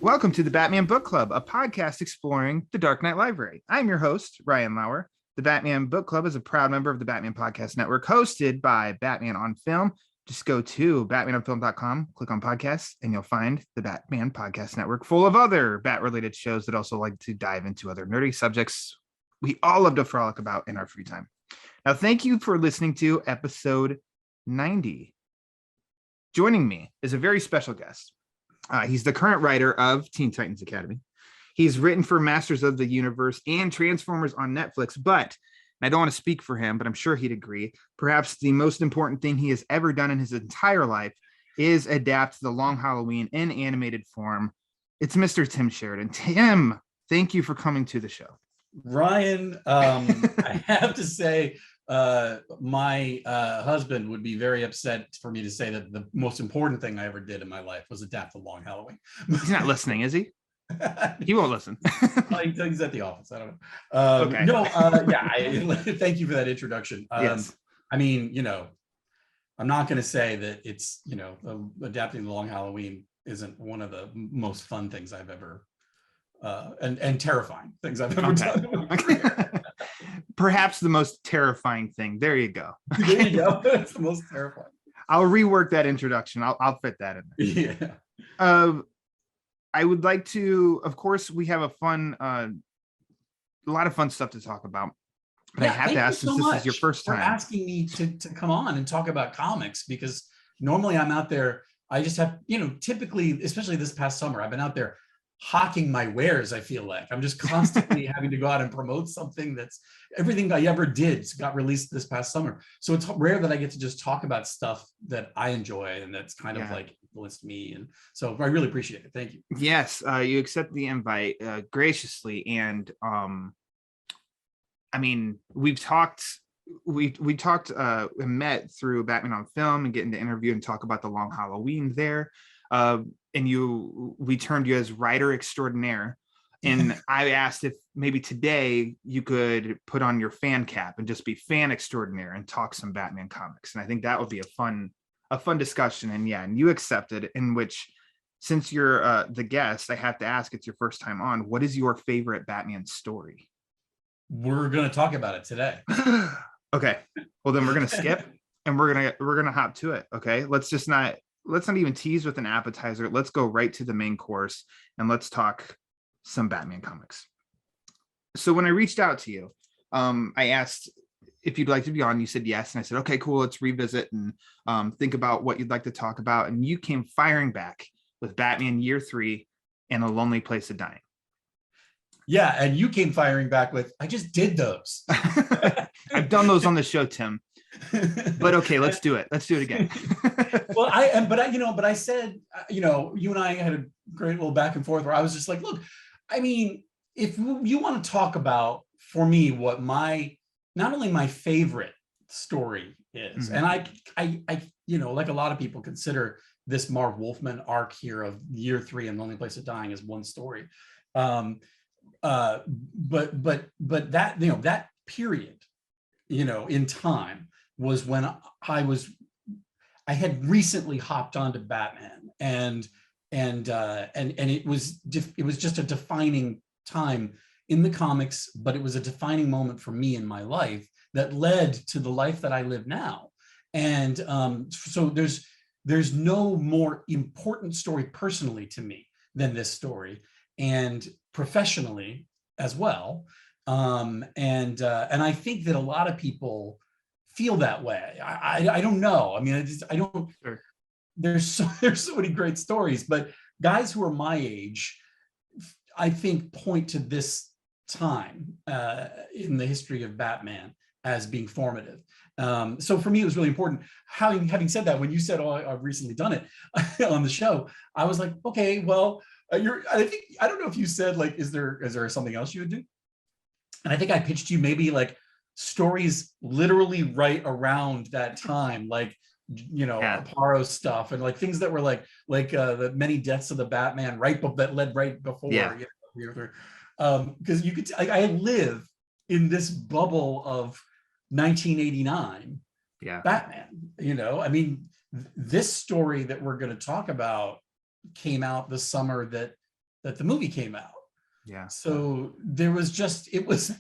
Welcome to the Batman Book Club, a podcast exploring the Dark Knight Library. I'm your host, Ryan Lauer. The Batman Book Club is a proud member of the Batman Podcast Network, hosted by Batman on Film. Just go to batmanonfilm.com, click on podcasts, and you'll find the Batman Podcast Network full of other Bat-related shows that also like to dive into other nerdy subjects we all love to frolic about in our free time. Now, thank you for listening to episode 90. Joining me is a very special guest. He's the current writer of Teen Titans Academy. He's written for Masters of the Universe and Transformers on Netflix, but I don't want to speak for him, but I'm sure he'd agree, perhaps the most important thing he has ever done in his entire life is adapt The Long Halloween in animated form. It's Mr. Tim Sheridan. Tim, thank you for coming to the show. Ryan, I have to say, my husband would be very upset for me to say that the most important thing I ever did in my life was adapt The Long Halloween. He's not listening, is he? He won't listen. He's at the office. I don't know. Okay. No, thank you for that introduction. Yes. I mean, I'm not going to say that it's, adapting The Long Halloween isn't one of the most fun things I've ever and terrifying things I've ever done. Perhaps the most terrifying thing. There you go. There you go. It's the most terrifying. I'll rework that introduction. I'll fit that in there. Yeah. I would like to, of course, we have a lot of fun stuff to talk about. But I have to ask, since this is your first time, asking me to come on and talk about comics, because normally I'm out there. I just have, typically, especially this past summer, I've been out there hawking my wares. I feel like I'm just constantly having to go out and promote something that's everything I ever did got released this past summer. So it's rare that I get to just talk about stuff that I enjoy and that's kind of like influenced me. And so I really appreciate it. Thank you. Yes, you accept the invite graciously. And I mean, we talked and met through Batman on Film and getting to interview and talk about The Long Halloween there. And we termed you as writer extraordinaire. And I asked if maybe today you could put on your fan cap and just be fan extraordinaire and talk some Batman comics. And I think that would be a fun discussion. And and you accepted, in which, since you're the guest, I have to ask, it's your first time on, what is your favorite Batman story? We're going to talk about it today. Okay. Well, then we're going to skip and we're going to hop to it. Okay. Let's not even tease with an appetizer. Let's go right to the main course and let's talk some Batman comics. So when I reached out to you, I asked if you'd like to be on. You said yes. And I said, okay, cool. Let's revisit and think about what you'd like to talk about. And you came firing back with Batman Year 3 and A Lonely Place of Dying. Yeah. And you came firing back with, I just did those. I've done those on the show, Tim. But okay, let's do it. Let's do it again. Well, I said, you and I had a great little back and forth where I was just like, look, I mean, if you want to talk about, for me, what not only my favorite story is, and I like a lot of people consider this Marv Wolfman arc here of Year 3 and Lonely Place of Dying as one story. But that, that period, in time was when I had recently hopped onto Batman, and it was just a defining time in the comics, but it was a defining moment for me in my life that led to the life that I live now. And so there's no more important story personally to me than this story, and professionally as well. And I think that a lot of people feel that way. I don't know. I mean, I don't. Sure. There's so many great stories, but guys who are my age, I think, point to this time in the history of Batman as being formative. So for me, it was really important. Having said that, when you said, "Oh, I've recently done it" on the show, I was like, okay, well, I don't know if you said, like, is there something else you would do? And I think I pitched you maybe like stories literally right around that time, like, Aparo stuff and like things that were like the Many Deaths of the Batman that led right before. Because you could, I live in this bubble of 1989 Batman. I mean, this story that we're going to talk about came out the summer that that the movie came out. Yeah. So there was just, it was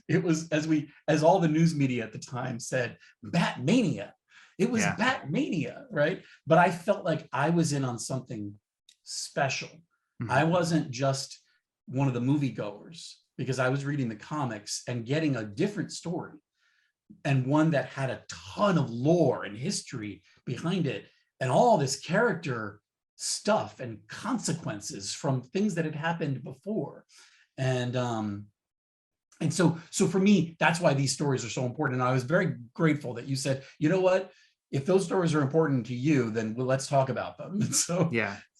as all the news media at the time said, Batmania. It was Batmania, right? But I felt like I was in on something special. I wasn't just one of the moviegoers, because I was reading the comics and getting a different story, and one that had a ton of lore and history behind it, and all this character stuff and consequences from things that had happened before. And so for me, that's why these stories are so important. And I was very grateful that you said, you know what, if those stories are important to you, then let's talk about them. And so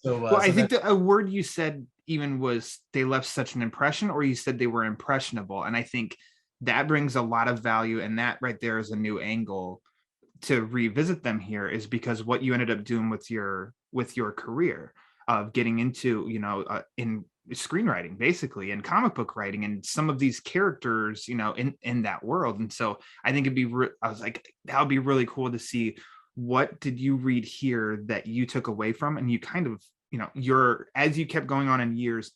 well, I think a word you said even was they left such an impression, or you said they were impressionable. And I think that brings a lot of value, and that right there is a new angle to revisit them here, is because what you ended up doing with your career of getting into, in screenwriting basically, and comic book writing, and some of these characters, in that world. And so I think I was like, that would be really cool to see, what did you read here that you took away from, and you kind of, as you kept going on in years,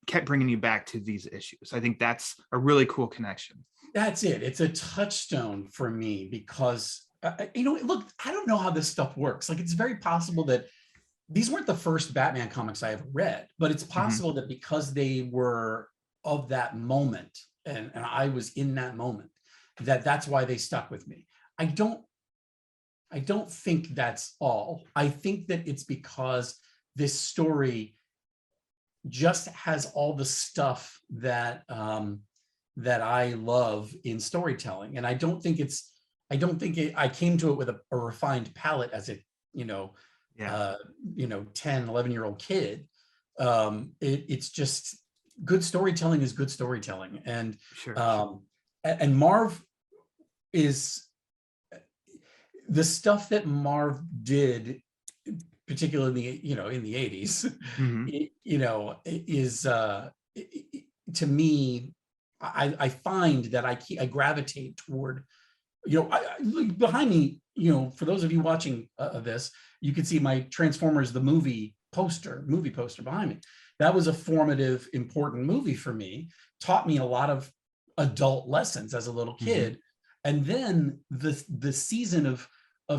kept bringing you back to these issues. I think that's a really cool connection. That's it. It's a touchstone for me, because look, I don't know how this stuff works. Like, it's very possible that these weren't the first Batman comics I ever read, but it's possible that because they were of that moment, and I was in that moment, that's why they stuck with me. I don't think that's all. I think that it's because this story just has all the stuff that that I love in storytelling. And I don't think I came to it with a refined palate as a 10, 11-year-old kid. It's just, good storytelling is good storytelling. And and Marv is, the stuff that Marv did, particularly in the 80s, is to me, I find that I gravitate toward, behind me, for those of you watching this, you can see my Transformers the movie poster behind me. That was a formative, important movie for me, taught me a lot of adult lessons as a little kid. And then the season of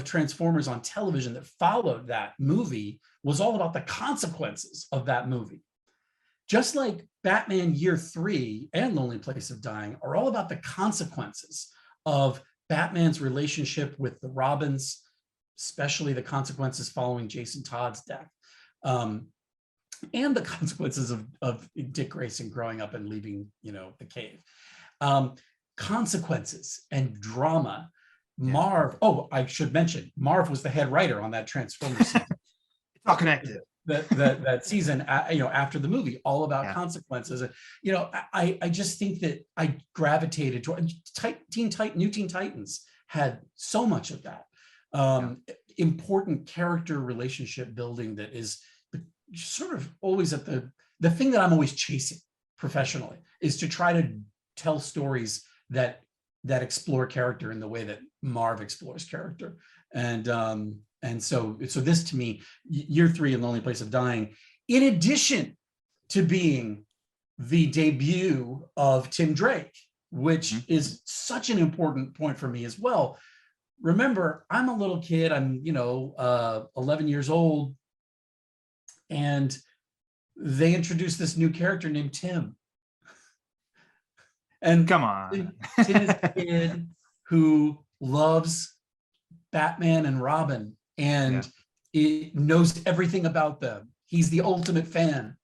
Transformers on television that followed that movie was all about the consequences of that movie. Just like Batman Year 3 and Lonely Place of Dying are all about the consequences of Batman's relationship with the Robins, especially the consequences following Jason Todd's death, and the consequences of Dick Grayson growing up and leaving, the cave. Consequences and drama. Marv, I should mention, Marv was the head writer on that Transformers season. It's all connected. That season, after the movie, all about consequences. And, I just think that I gravitated toward Teen Titans had so much of that. Important character relationship building that is sort of always at the thing that I'm always chasing professionally, is to try to tell stories that explore character in the way that Marv explores character. And so this, to me, Year 3 and Lonely Place of Dying, in addition to being the debut of Tim Drake, which is such an important point for me as well. Remember, I'm a little kid, I'm 11 years old, and they introduced this new character named Tim. And come on, Tim is a kid who loves Batman and Robin, and it knows everything about them. He's the ultimate fan,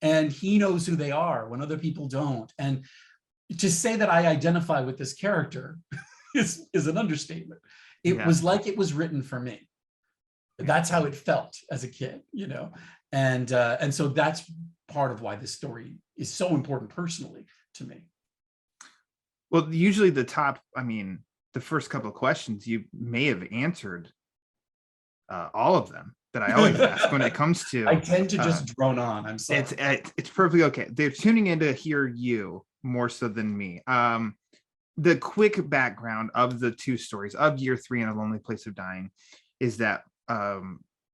and he knows who they are when other people don't. And to say that I identify with this character is an understatement. It was like it was written for me. That's how it felt as a kid, and so that's part of why this story is so important personally to me. Well, usually the first couple of questions, you may have answered all of them that I always ask when it comes to. I tend to just drone on. I'm sorry. It's perfectly okay. They're tuning in to hear you more so than me. The quick background of the two stories of Year 3 and A Lonely Place of Dying is that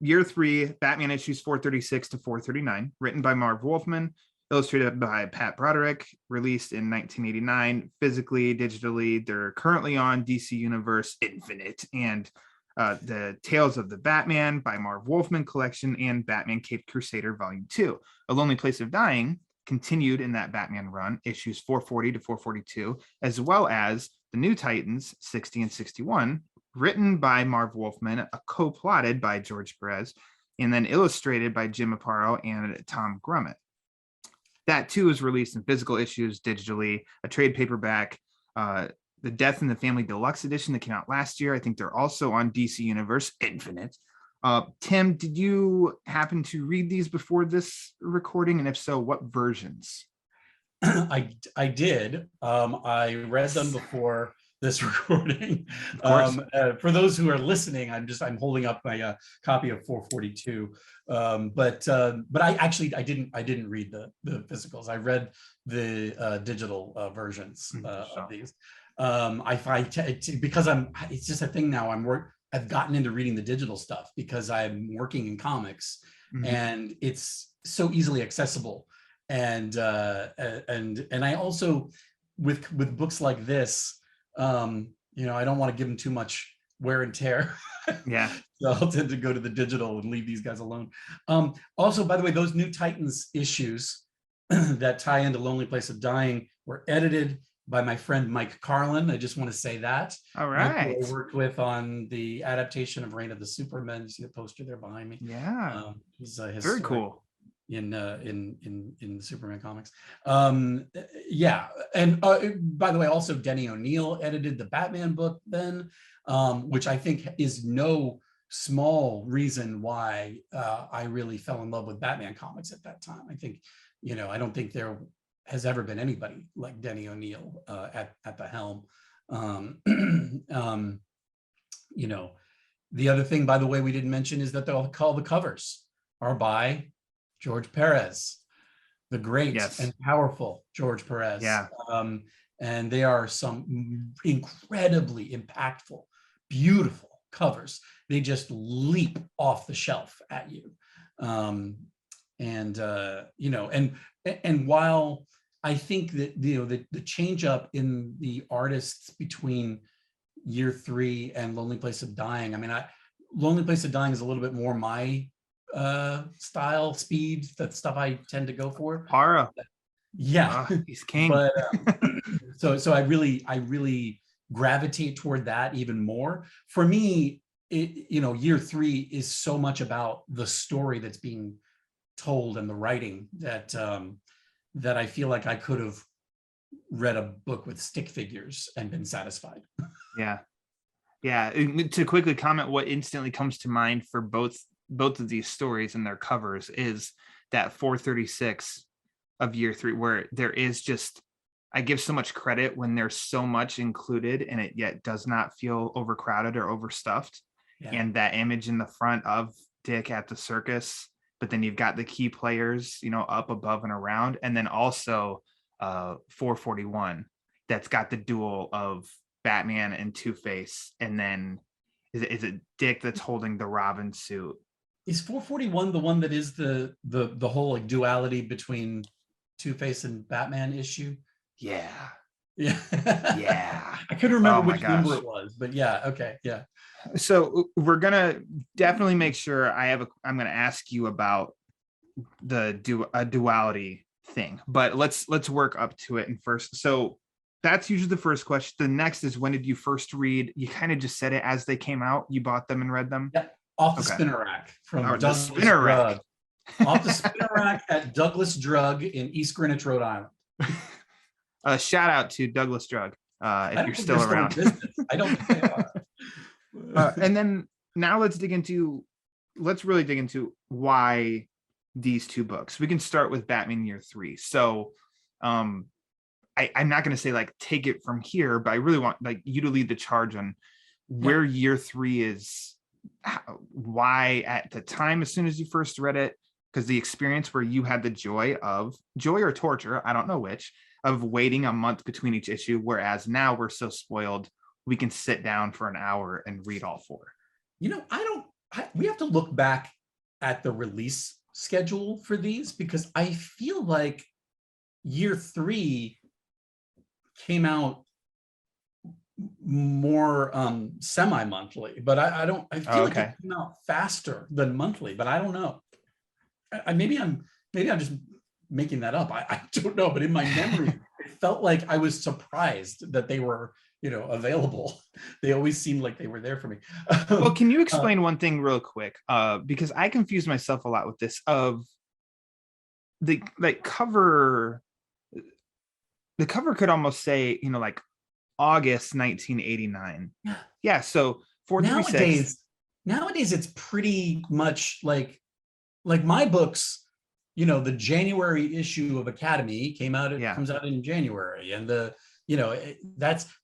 Year 3, Batman issues 436 to 439, written by Marv Wolfman, illustrated by Pat Broderick, released in 1989, physically, digitally. They're currently on DC Universe Infinite, and the Tales of the Batman by Marv Wolfman collection, and Batman Caped Crusader Volume 2. A Lonely Place of Dying continued in that Batman run, issues 440 to 442, as well as the New Titans 60 and 61, written by Marv Wolfman, co-plotted by George Perez, and then illustrated by Jim Aparo and Tom Grummett. That too is released in physical issues, digitally, a trade paperback, the Death in the Family Deluxe Edition that came out last year. I think they're also on DC Universe Infinite. Tim, did you happen to read these before this recording? And if so, what versions? I did. I read them before this recording. For those who are listening, I'm holding up my copy of 442. But I didn't read the physicals. I read the digital versions of these. I find because it's just a thing now. I've gotten into reading the digital stuff because I'm working in comics, and it's so easily accessible. And I also with books like this, I don't want to give them too much wear and tear. Yeah. So I'll tend to go to the digital and leave these guys alone. Also, by the way, those New Titans issues that tie into Lonely Place of Dying were edited by my friend Mike Carlin. I just want to say that. All right. Mike, who I worked with on the adaptation of Reign of the Supermen. You see the poster there behind me. Yeah. His very cool. In the Superman comics. Yeah. And by the way, also Denny O'Neil edited the Batman book then, which I think is no small reason why I really fell in love with Batman comics at that time. I think, I don't think there has ever been anybody like Denny O'Neil at the helm. The other thing, by the way, we didn't mention is that all the covers are by George Perez, the great and powerful George Perez. Yeah. And they are some incredibly impactful, beautiful covers. They just leap off the shelf at you. And while I think that the change up in the artists between Year 3 and Lonely Place of Dying, Lonely Place of Dying is a little bit more my style, speed, that stuff I tend to go for. Para. Yeah, he's king. But so I really gravitate toward that even more. For me, Year 3 is so much about the story that's being told and the writing that I feel like I could have read a book with stick figures and been satisfied. Yeah. To quickly comment, what instantly comes to mind for both of these stories and their covers is that 436 of Year 3, where there is just, I give so much credit when there's so much included and it yet does not feel overcrowded or overstuffed. Yeah. And that image in the front of Dick at the circus, but then you've got the key players, up above and around. And then also 441, that's got the duel of Batman and Two-Face. And then is it Dick that's holding the Robin suit? Is 441 the one that is the whole duality between Two-Face and Batman issue? Yeah. I couldn't remember which number it was, but yeah. Okay. Yeah. So we're going to definitely make sure I'm going to ask you about the duality thing, but let's work up to it. And first, so that's usually the first question. The next is, when did you first read? You kind of just said it as they came out. You bought them and read them? Yeah. Off the spinner rack from Douglas Drug. Off the spinner rack at Douglas Drug in East Greenwich, Rhode Island. Shout out to Douglas Drug if you're still around. I don't think they are. And then now let's really dig into why these two books. We can start with Batman Year 3. So I'm not going to say take it from here, but I really want you to lead the charge on where Year 3 is. Why at the time, as soon as you first read it, because the experience where you had the joy or torture, I don't know which, of waiting a month between each issue, whereas now we're so spoiled we can sit down for an hour and read all 4. We have to look back at the release schedule for these, because I feel like year 3 came out more semi-monthly, but I feel like it came out faster than monthly, but I don't know. Maybe I'm just making that up. I don't know, but in my memory, it felt like I was surprised that they were, available. They always seemed like they were there for me. Well, can you explain one thing real quick? Because I confuse myself a lot with this of the cover. The cover could almost say, like August 1989. Yeah. So 436. Nowadays it's pretty much like my books, the January issue of Academy comes out in January, and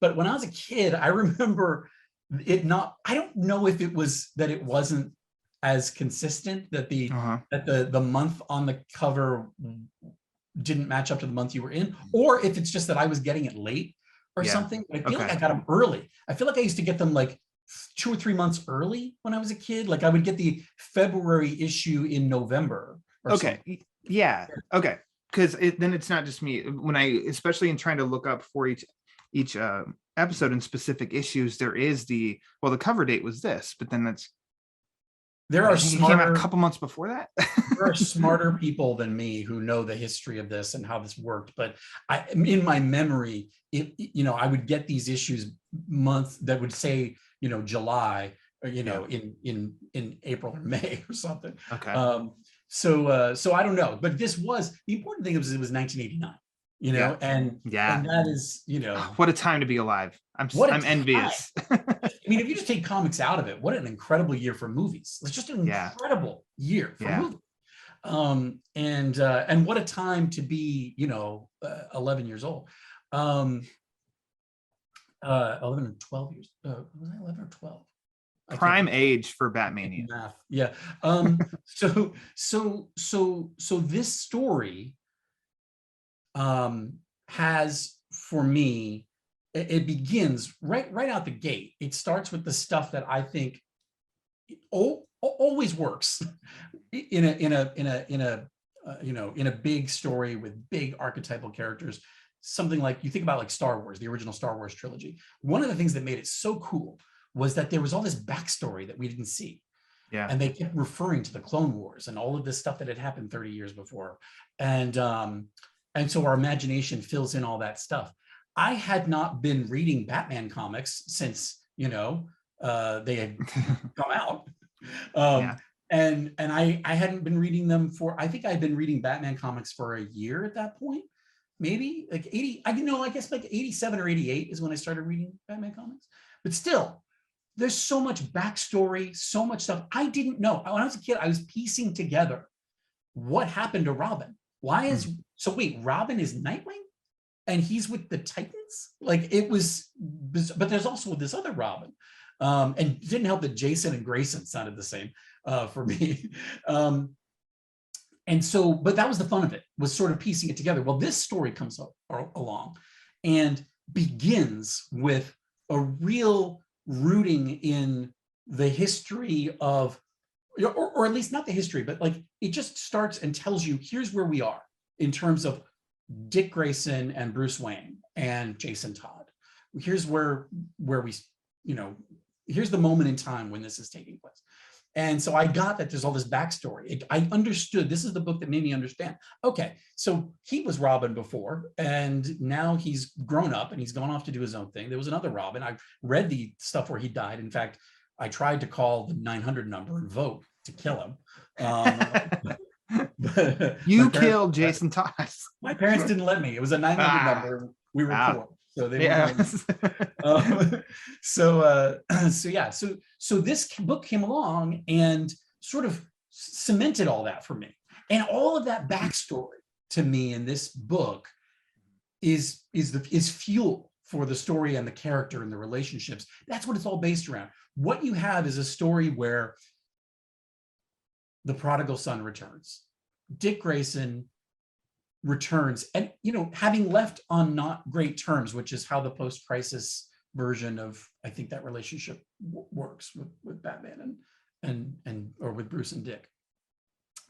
but when I was a kid, I remember I don't know if it was that it wasn't as consistent, that the month on the cover didn't match up to the month you were in, or if it's just that I was getting it late or something. I feel like I got them early. I feel like I used to get them like 2 or 3 months early when I was a kid. Like I would get the February issue in November. Something. Yeah. Okay. Because then it's not just me. When especially in trying to look up for each episode in specific issues, there is the cover date was this, but then it came out a couple months before that. There are smarter people than me who know the history of this and how this worked. But in my memory, I would get these issues months that would say, July, or, in April or May or something. Okay. So I don't know, but the important thing was it was 1989. And that is, what a time to be alive. I'm envious. I mean, if you just take comics out of it, what an incredible year for movies. It's just an incredible year for movies. And what a time to be, 11 years old. 11 or 12 years. Was I 11 or 12? Prime age for Batmania. Math. Yeah. So this story has, for me, it begins right out the gate. It starts with the stuff that I think always works in a big story with big archetypal characters. Something like, you think about like Star Wars, the original Star Wars trilogy. One of the things that made it so cool was that there was all this backstory that we didn't see. Yeah. And they kept referring to the Clone Wars and all of this stuff that had happened 30 years before. And so our imagination fills in all that stuff. I had not been reading Batman comics since, they had come out. And I hadn't been reading them I think I'd been reading Batman comics for a year at that point. Maybe like 80, I guess like 87 or 88 is when I started reading Batman comics. But still, there's so much backstory, so much stuff I didn't know. When I was a kid, I was piecing together what happened to Robin. Wait, Robin is Nightwing and he's with the Titans? Like it was, but there's also this other Robin. And it didn't help that Jason and Grayson sounded the same for me. And so, but that was the fun of it, was sort of piecing it together. Well, this story comes along and begins with a real rooting in the history of, or at least not the history, but like it just starts and tells you, here's where we are in terms of Dick Grayson and Bruce Wayne and Jason Todd. Here's where we, here's the moment in time when this is taking place. And so I got that there's all this backstory. I understood, this is the book that made me understand. Okay, so he was Robin before, and now he's grown up and he's gone off to do his own thing. There was another Robin. I read the stuff where he died. In fact, I tried to call the 900 number and vote to kill him. But you killed Jason Todd. My parents didn't let me. It was a 900 number. We were poor. So they so this book came along and sort of cemented all that for me. And all of that backstory to me in this book is fuel for the story and the character and the relationships. That's what it's all based around. What you have is a story where the prodigal son returns. Dick Grayson returns, and having left on not great terms, which is how the post-crisis version of, I think, that relationship works with Batman and or with Bruce and Dick,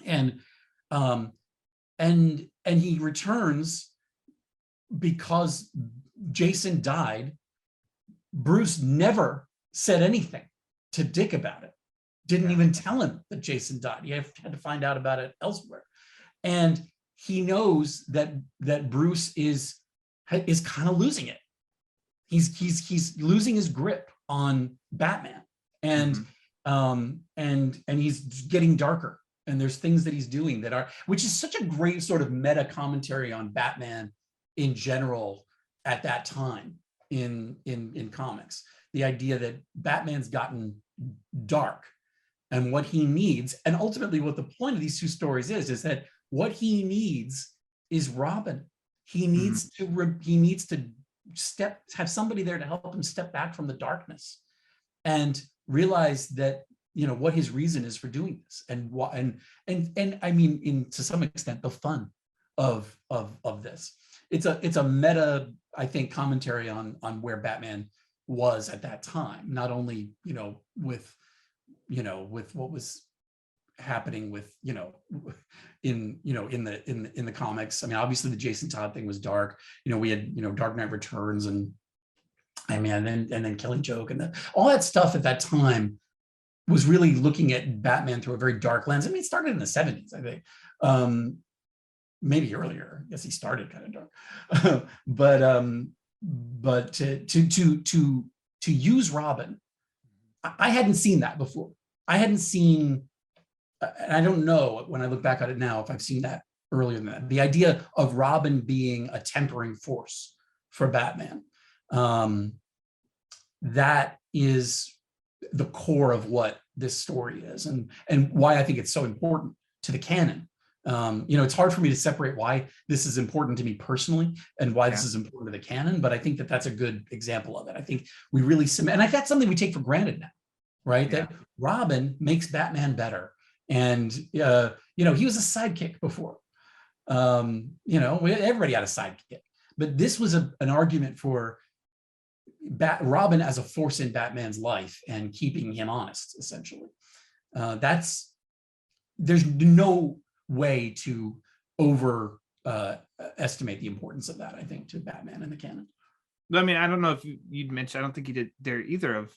and he returns because Jason died, Bruce never said anything to Dick about it. Didn't even tell him that Jason died. He had to find out about it elsewhere. And he knows that Bruce is kind of losing it. He's losing his grip on Batman, and he's getting darker. And there's things that he's doing which is such a great sort of meta commentary on Batman in general at that time in comics. The idea that Batman's gotten dark, and what he needs, and ultimately what the point of these two stories is that what he needs is Robin. He needs to have somebody there to help him step back from the darkness and realize that, you know, what his reason is for doing this, and I mean, to some extent, the fun of this. It's a meta, I think, commentary on where Batman was at that time, not only, with what was happening with, in the comics. I mean, obviously the Jason Todd thing was dark. We had, Dark Knight Returns, and then Killing Joke, and all that stuff at that time was really looking at Batman through a very dark lens. I mean, it started in the 70s, I think. Maybe earlier. I guess he started kind of dark. But to use Robin, I hadn't seen that before. I hadn't seen, and I don't know when I look back at it now if I've seen that earlier than that. The idea of Robin being a tempering force for Batman, that is the core of what this story is, and why I think it's so important to the canon. It's hard for me to separate why this is important to me personally and why this is important to the canon, but I think that that's a good example of it. I think we really and that's something we take for granted now, right? That Robin makes Batman better. And, he was a sidekick before. Everybody had a sidekick, but this was an argument for Robin as a force in Batman's life and keeping him honest, essentially. There's no way to estimate the importance of that, I think, to Batman in the canon. I mean, I don't know if you'd mentioned, I don't think you did there either,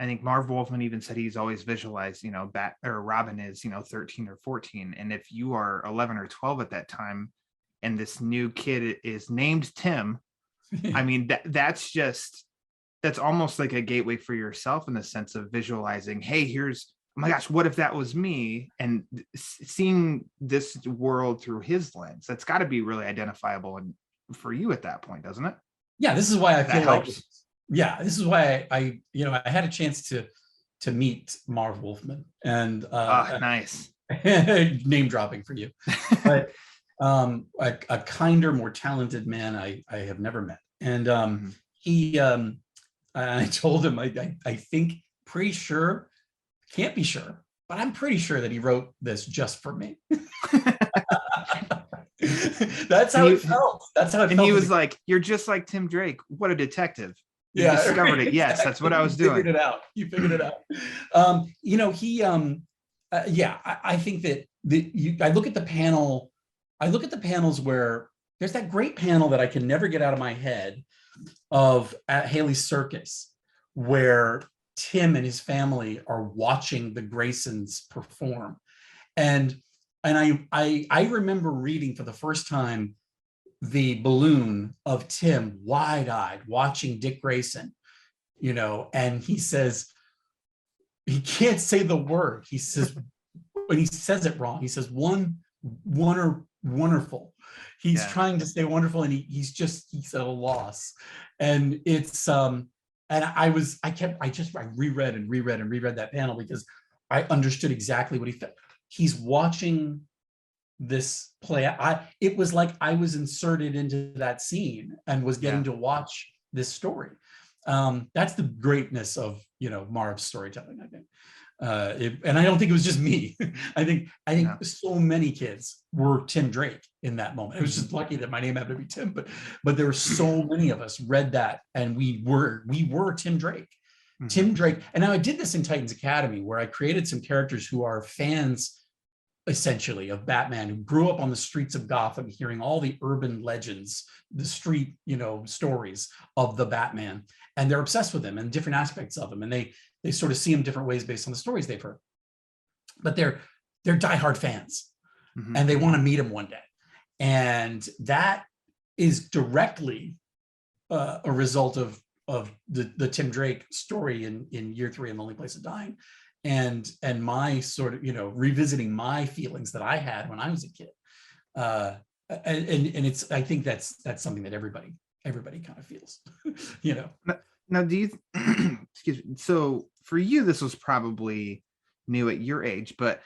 I think Marv Wolfman even said he's always visualized, Robin is, 13 or 14. And if you are 11 or 12 at that time, and this new kid is named Tim, I mean, that's almost like a gateway for yourself in the sense of visualizing, hey, here's, oh my gosh, what if that was me? And seeing this world through his lens, that's got to be really identifiable for you at that point, doesn't it? Yeah, this is why I feel like, this is why I had a chance to meet Marv Wolfman, and nice name dropping for you, but a kinder, more talented man I have never met. And he, I told him, I think, pretty sure, can't be sure, but I'm pretty sure that he wrote this just for me. That's how it felt. That's how it felt. And he was like, "You're just like Tim Drake. What a detective." You discovered it. Yes, that's what I was doing. You figured it out. I think that I look at the panel. I look at the panels where there's that great panel that I can never get out of my head of at Haley's Circus, where Tim and his family are watching the Graysons perform, and I remember reading for the first time the balloon of Tim wide-eyed watching Dick Grayson, and he says, he can't say the word. He says, when he says it wrong, he says wonderful. He's trying to say wonderful, and he's at a loss. And it's and I reread that panel because I understood exactly what he felt. He's watching this play. It was like I was inserted into that scene and was getting to watch this story. That's the greatness of Marv's storytelling, I think. And I don't think it was just me. I think so many kids were Tim Drake in that moment. It was just lucky that my name happened to be Tim, but there were so many of us read that, and we were Tim Drake. Tim Drake. And now I did this in Titans Academy, where I created some characters who are fans essentially, of Batman, who grew up on the streets of Gotham, hearing all the urban legends, the street, stories of the Batman, and they're obsessed with him and different aspects of him, and they sort of see him different ways based on the stories they've heard. But they're diehard fans, and they want to meet him one day, and that is directly a result of the Tim Drake story in Year 3 and Lonely Place of Dying, and my sort of revisiting my feelings that I had when I was a kid, and it's, I think that's something that everybody kind of feels. Now, do you excuse me, so for you this was probably new at your age, but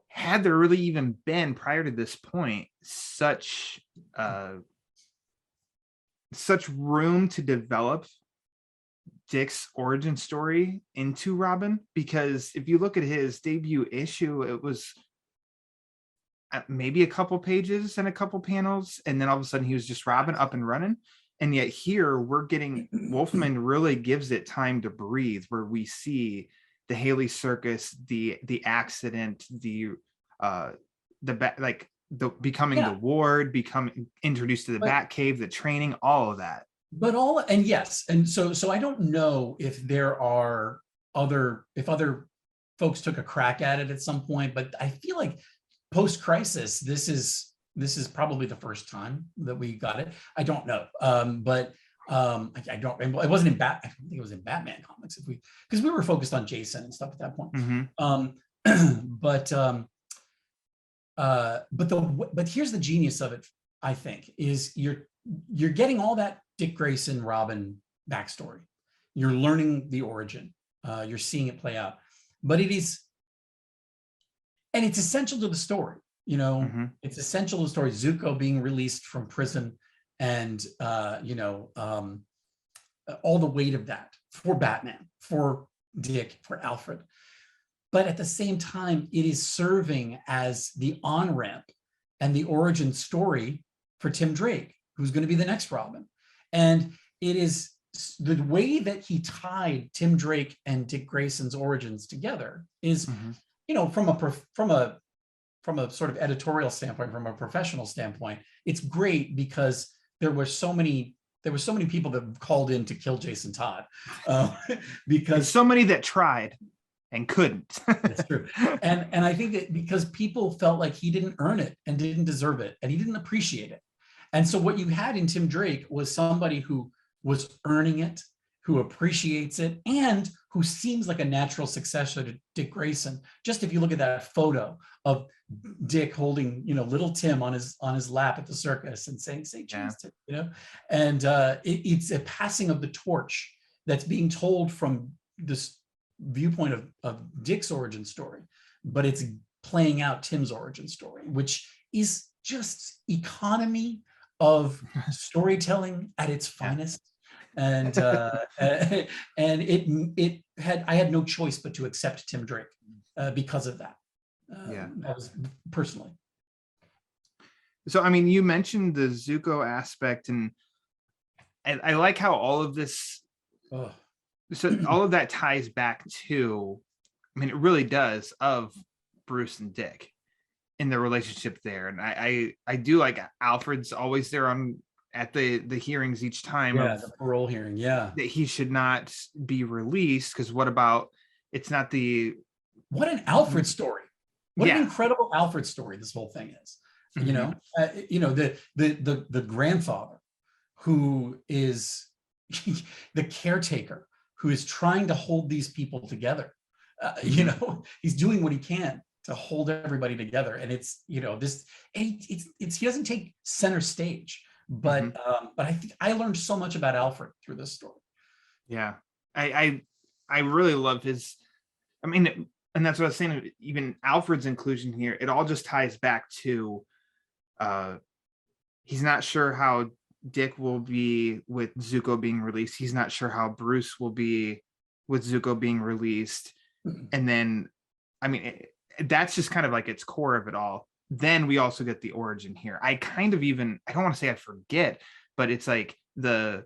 had there really even been prior to this point such room to develop Dick's origin story into Robin? Because if you look at his debut issue, it was maybe a couple pages and a couple panels, and then all of a sudden he was just Robin up and running. And yet here we're getting, Wolfman really gives it time to breathe, where we see the Haley Circus, the accident, the becoming the ward, becoming introduced to the Batcave, the training, all of that. But yes, and so I don't know if there are other folks took a crack at it at some point, but I feel like post-crisis, this is probably the first time that we got it. I don't know, but I don't. It wasn't in I don't think it was in Batman comics, because we were focused on Jason and stuff at that point. But here's the genius of it, I think, is you're getting all that Dick Grayson Robin backstory. You're learning the origin. You're seeing it play out, but it's essential to the story. It's essential to the story. Zuko being released from prison, and all the weight of that for Batman, for Dick, for Alfred. But at the same time, it is serving as the on-ramp and the origin story for Tim Drake, who's going to be the next Robin. And it is the way that he tied Tim Drake and Dick Grayson's origins together is, from a sort of editorial standpoint, from a professional standpoint, it's great, because there were so many people that called in to kill Jason Todd, because so many that tried and couldn't. That's true. And I think that because people felt like he didn't earn it and didn't deserve it and he didn't appreciate it. And so what you had in Tim Drake was somebody who was earning it, who appreciates it, and who seems like a natural successor to Dick Grayson. Just if you look at that photo of Dick holding, little Tim on his lap at the circus and saying, "Say cheese," and it's a passing of the torch that's being told from this viewpoint of Dick's origin story, but it's playing out Tim's origin story, which is just economy of storytelling at its finest. And I had no choice but to accept Tim Drake because of that. That was personally. So, I mean, you mentioned the Zuko aspect, and I like how all of this, so all of that ties back to, I mean, it really does, of Bruce and Dick in the relationship there. And I do like Alfred's always there at the hearings each time. The parole hearing, that he should not be released, because what about, it's not what an Alfred story. What an incredible Alfred story this whole thing is. The grandfather who is the caretaker, who is trying to hold these people together. He's doing what he can to hold everybody together. And it's, he doesn't take center stage, but I think I learned so much about Alfred through this story. Yeah. I really love his, I mean, and that's what I was saying, even Alfred's inclusion here, it all just ties back to, he's not sure how Dick will be with Zuko being released. He's not sure how Bruce will be with Zuko being released. And then, I mean, that's just kind of like its core of it all. Then we also get the origin here. I don't want to say I forget, but it's like the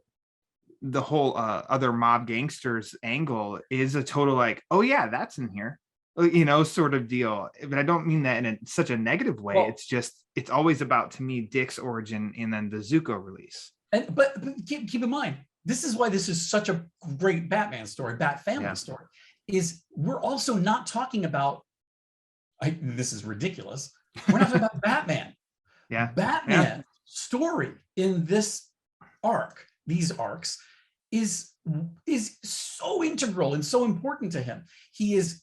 whole other mob gangsters angle is a total like, oh yeah, that's in here. sort of deal. But I don't mean that in such a negative way. Well, It's just, it's always about, to me, Dick's origin and then the Zuko release. but keep in mind, this is why this is such a great Batman story, Bat family story, is we're also not talking about, this is ridiculous, we're not talking about Batman. Batman story in this arc, these arcs, is so integral and so important to him. He is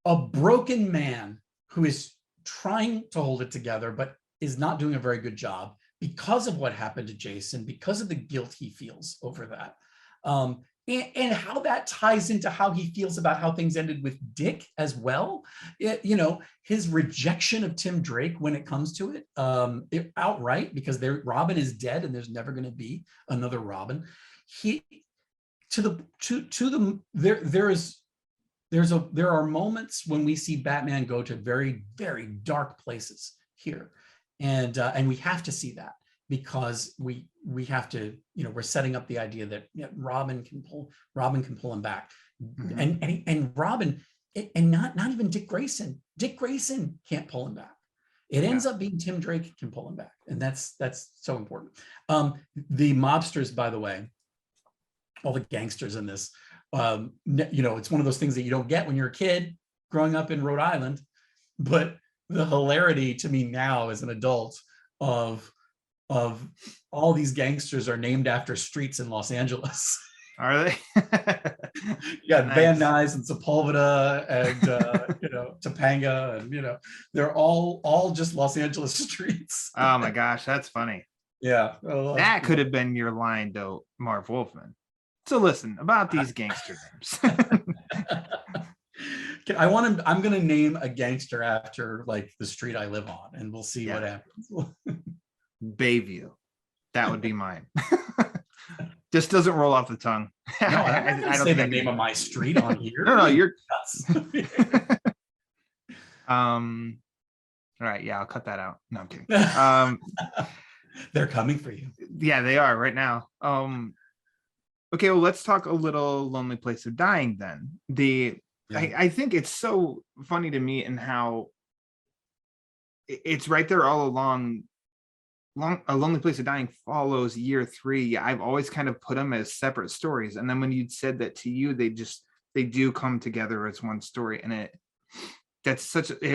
a broken man who is trying to hold it together, but is not doing a very good job because of what happened to Jason, because of the guilt he feels over that. And how that ties into how he feels about how things ended with Dick as well. His rejection of Tim Drake when it comes to it, outright, because Robin is dead and there's never going to be another Robin. There are moments when we see Batman go to very, very dark places here, and we have to see that, because we have to, we're setting up the idea that Robin can pull him back, and Robin, and not even Dick Grayson. Dick Grayson can't pull him back. It ends up being Tim Drake can pull him back, and that's so important. The mobsters, by the way, all the gangsters in this, it's one of those things that you don't get when you're a kid growing up in Rhode Island, but the hilarity to me now as an adult of all these gangsters are named after streets in Los Angeles. Are they? You got nice. Van Nuys and Sepulveda and Topanga, and they're all just Los Angeles streets. Oh my gosh, that's funny. Yeah, that could have been your line, though, Marv Wolfman. So listen, about these gangster names. I'm going to name a gangster after like the street I live on, and we'll see what happens. Bayview. That would be mine. Just doesn't roll off the tongue. No, I don't say the name of my street on here. No, you're all right, yeah, I'll cut that out. No, I'm kidding. They're coming for you. Yeah, they are right now. Okay, well, let's talk a little Lonely Place of Dying then. I think it's so funny to me in how it's right there all along. A Lonely Place of Dying follows year 3. I've always kind of put them as separate stories, and then when you'd said that to you, they do come together as one story, and it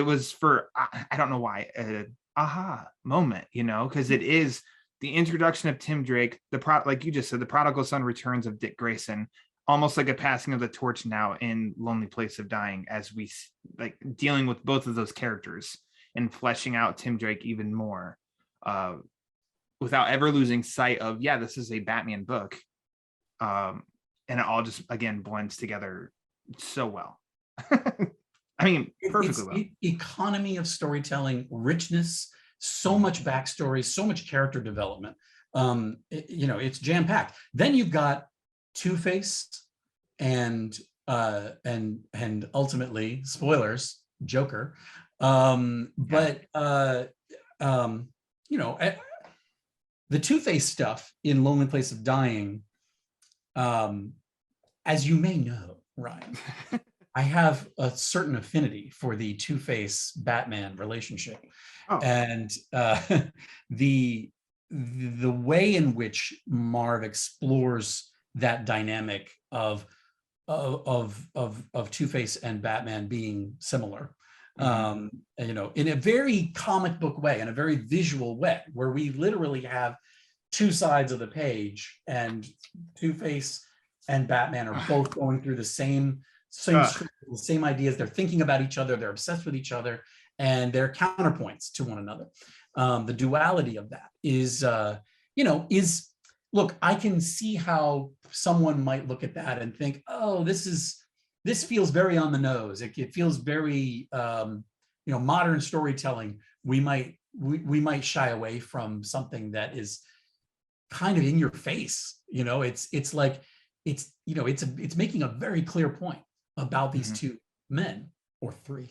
was for, I don't know why, an aha moment, because it is the introduction of Tim Drake, like you just said, the prodigal son returns of Dick Grayson, almost like a passing of the torch now in Lonely Place of Dying, as we like dealing with both of those characters and fleshing out Tim Drake even more, without ever losing sight of, this is a Batman book. And it all just, again, blends together so well. I mean, perfectly well. Economy of storytelling, richness, so much backstory, so much character development. It's jam-packed. Then you've got Two-Face and ultimately, spoilers, Joker. The Two-Face stuff in Lonely Place of Dying, as you may know, Ryan, I have a certain affinity for the Two-Face Batman relationship. Oh. And the way in which Marv explores that dynamic of Two-Face and Batman being similar, in a very comic book way, in a very visual way, where we literally have two sides of the page, and Two-Face and Batman are both going through the same ideas. They're thinking about each other. They're obsessed with each other, and they're counterpoints to one another. The duality of that is look, I can see how someone might look at that and think, oh, this feels very on the nose. It feels very, modern storytelling. We might shy away from something that is kind of in your face. It's like, it's making a very clear point about these two men, or three.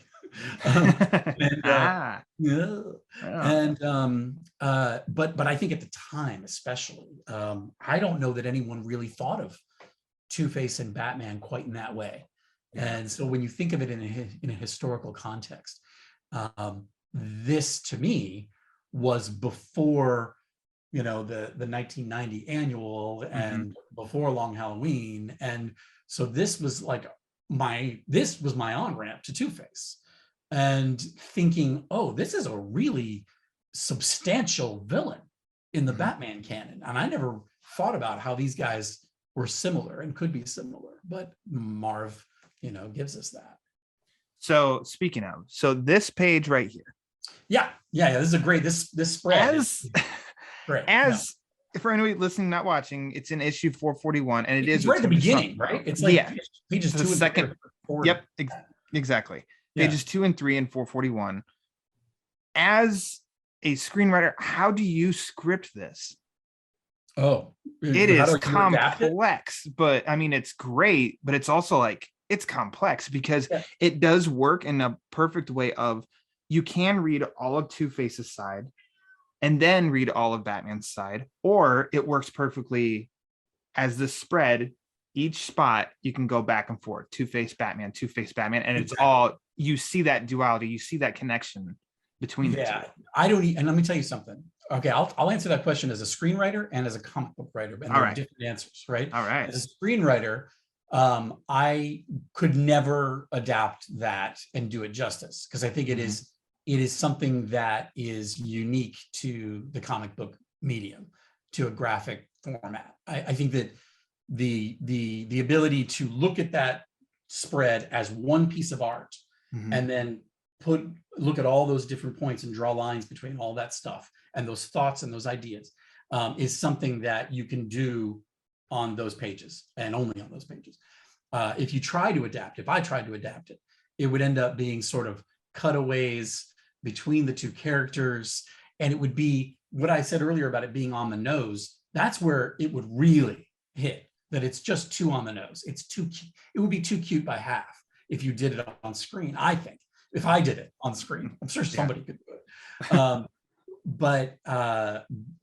But I think at the time, especially, I don't know that anyone really thought of Two-Face and Batman quite in that way. And so when you think of it in a historical context, this to me was before, the 1990 annual and before Long Halloween. And so this was my on-ramp to Two-Face, and thinking, oh, this is a really substantial villain in the Batman canon. And I never thought about how these guys were similar and could be similar, but Marv, gives us that. So speaking of, this page right here. Yeah. This is a great, this spread is great. For anybody listening, not watching, it's in issue 441, and it's right at the beginning, right? It's like pages 2 and 3. Yep, exactly. Pages 2 and 3 and 441. As a screenwriter, how do you script this? Oh, it is complex, but I mean, it's great, but it's also it's complex because it does work in a perfect way of, you can read all of Two-Face's side and then read all of Batman's side, or it works perfectly as the spread. Each spot you can go back and forth, Two-Face Batman, and it's all, you see that duality, you see that connection between the two. And let me tell you something. Okay, I'll answer that question as a screenwriter and as a comic book writer, and they're different answers, right? All right. As a screenwriter, I could never adapt that and do it justice, because I think it is something that is unique to the comic book medium, to a graphic format. I think that the ability to look at that spread as one piece of art and then look at all those different points and draw lines between all that stuff and those thoughts and those ideas is something that you can do on those pages and only on those pages. If I tried to adapt it, it would end up being sort of cutaways between the two characters, and it would be what I said earlier about it being on the nose. That's where it would really hit, that it's just too on the nose. It would be too cute by half if you did it on screen, I think. If I did it on screen, I'm sure somebody could do it.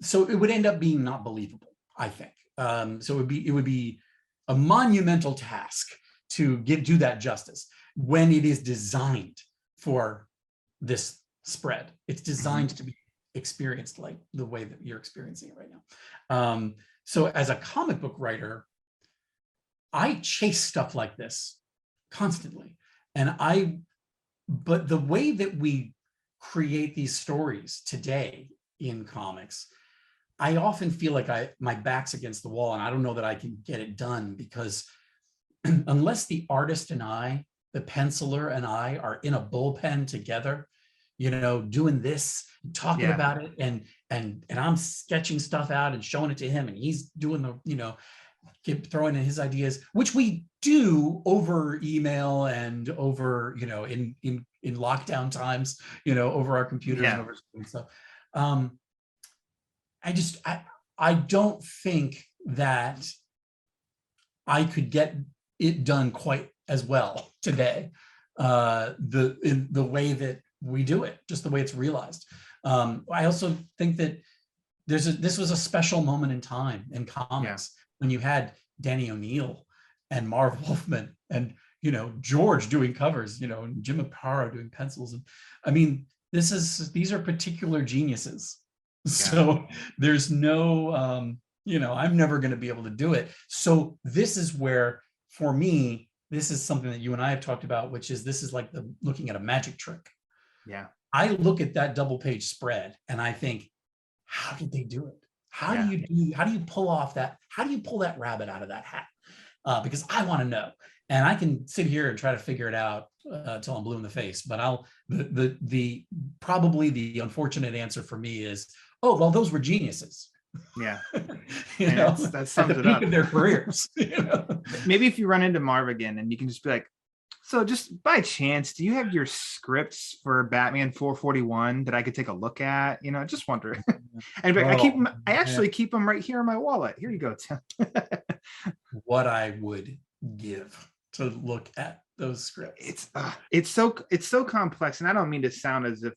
So it would end up being not believable, I think. So it would be a monumental task to do that justice when it is designed for this spread. It's designed to be experienced like the way that you're experiencing it right now. So as a comic book writer, I chase stuff like this constantly. But the way that we create these stories today in comics, I often feel like my back's against the wall, and I don't know that I can get it done, because unless the artist and I, the penciler and I, are in a bullpen together, doing this, talking about it, and I'm sketching stuff out and showing it to him, and he's doing the, throwing in his ideas, which we do over email and over, in lockdown times, over our computers and over stuff. I don't think that I could get it done quite as well today, in the way that we do it, just the way it's realized. I also think that this was a special moment in time in comics when you had Danny O'Neill and Marv Wolfman and George doing covers, and Jim Aparo doing pencils. And I mean, these are particular geniuses. So there's no, I'm never going to be able to do it. So this is where, for me, this is something that you and I have talked about, which is, this is like looking at a magic trick. Yeah. I look at that double page spread and I think, how did they do it? How do you pull off that? How do you pull that rabbit out of that hat? Because I want to know. And I can sit here and try to figure it out until I'm blue in the face. But probably the unfortunate answer for me is, oh, well, those were geniuses. Yeah. That sums it up. At the peak of their careers. Maybe if you run into Marv again and you can just be like, so just by chance, do you have your scripts for Batman 441 that I could take a look at? Just wondering. And I actually keep them right here in my wallet. Here you go, Tim. What I would give to look at those scripts. It's so complex, and I don't mean to sound as if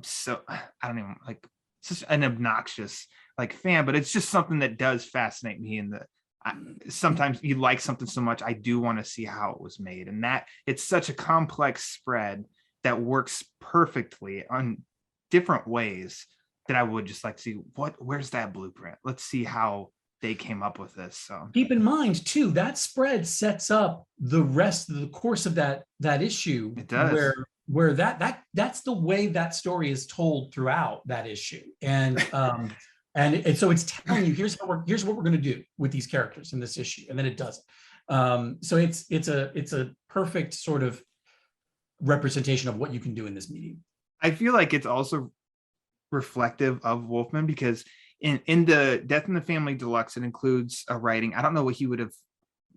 so I don't even such an obnoxious fan, but it's just something that does fascinate me, and sometimes you like something so much, I do want to see how it was made, and that it's such a complex spread that works perfectly on different ways that I would just like to see where's that blueprint. Let's see how they came up with this. So keep in mind too, that spread sets up the rest of the course of that issue. It does. Where that's the way that story is told throughout that issue. And so it's telling you, here's what we're going to do with these characters in this issue, and then it doesn't. So it's a perfect sort of representation of what you can do in this medium. I feel like it's also reflective of Wolfman, because in the Death in the Family Deluxe, it includes a writing. I don't know what he would have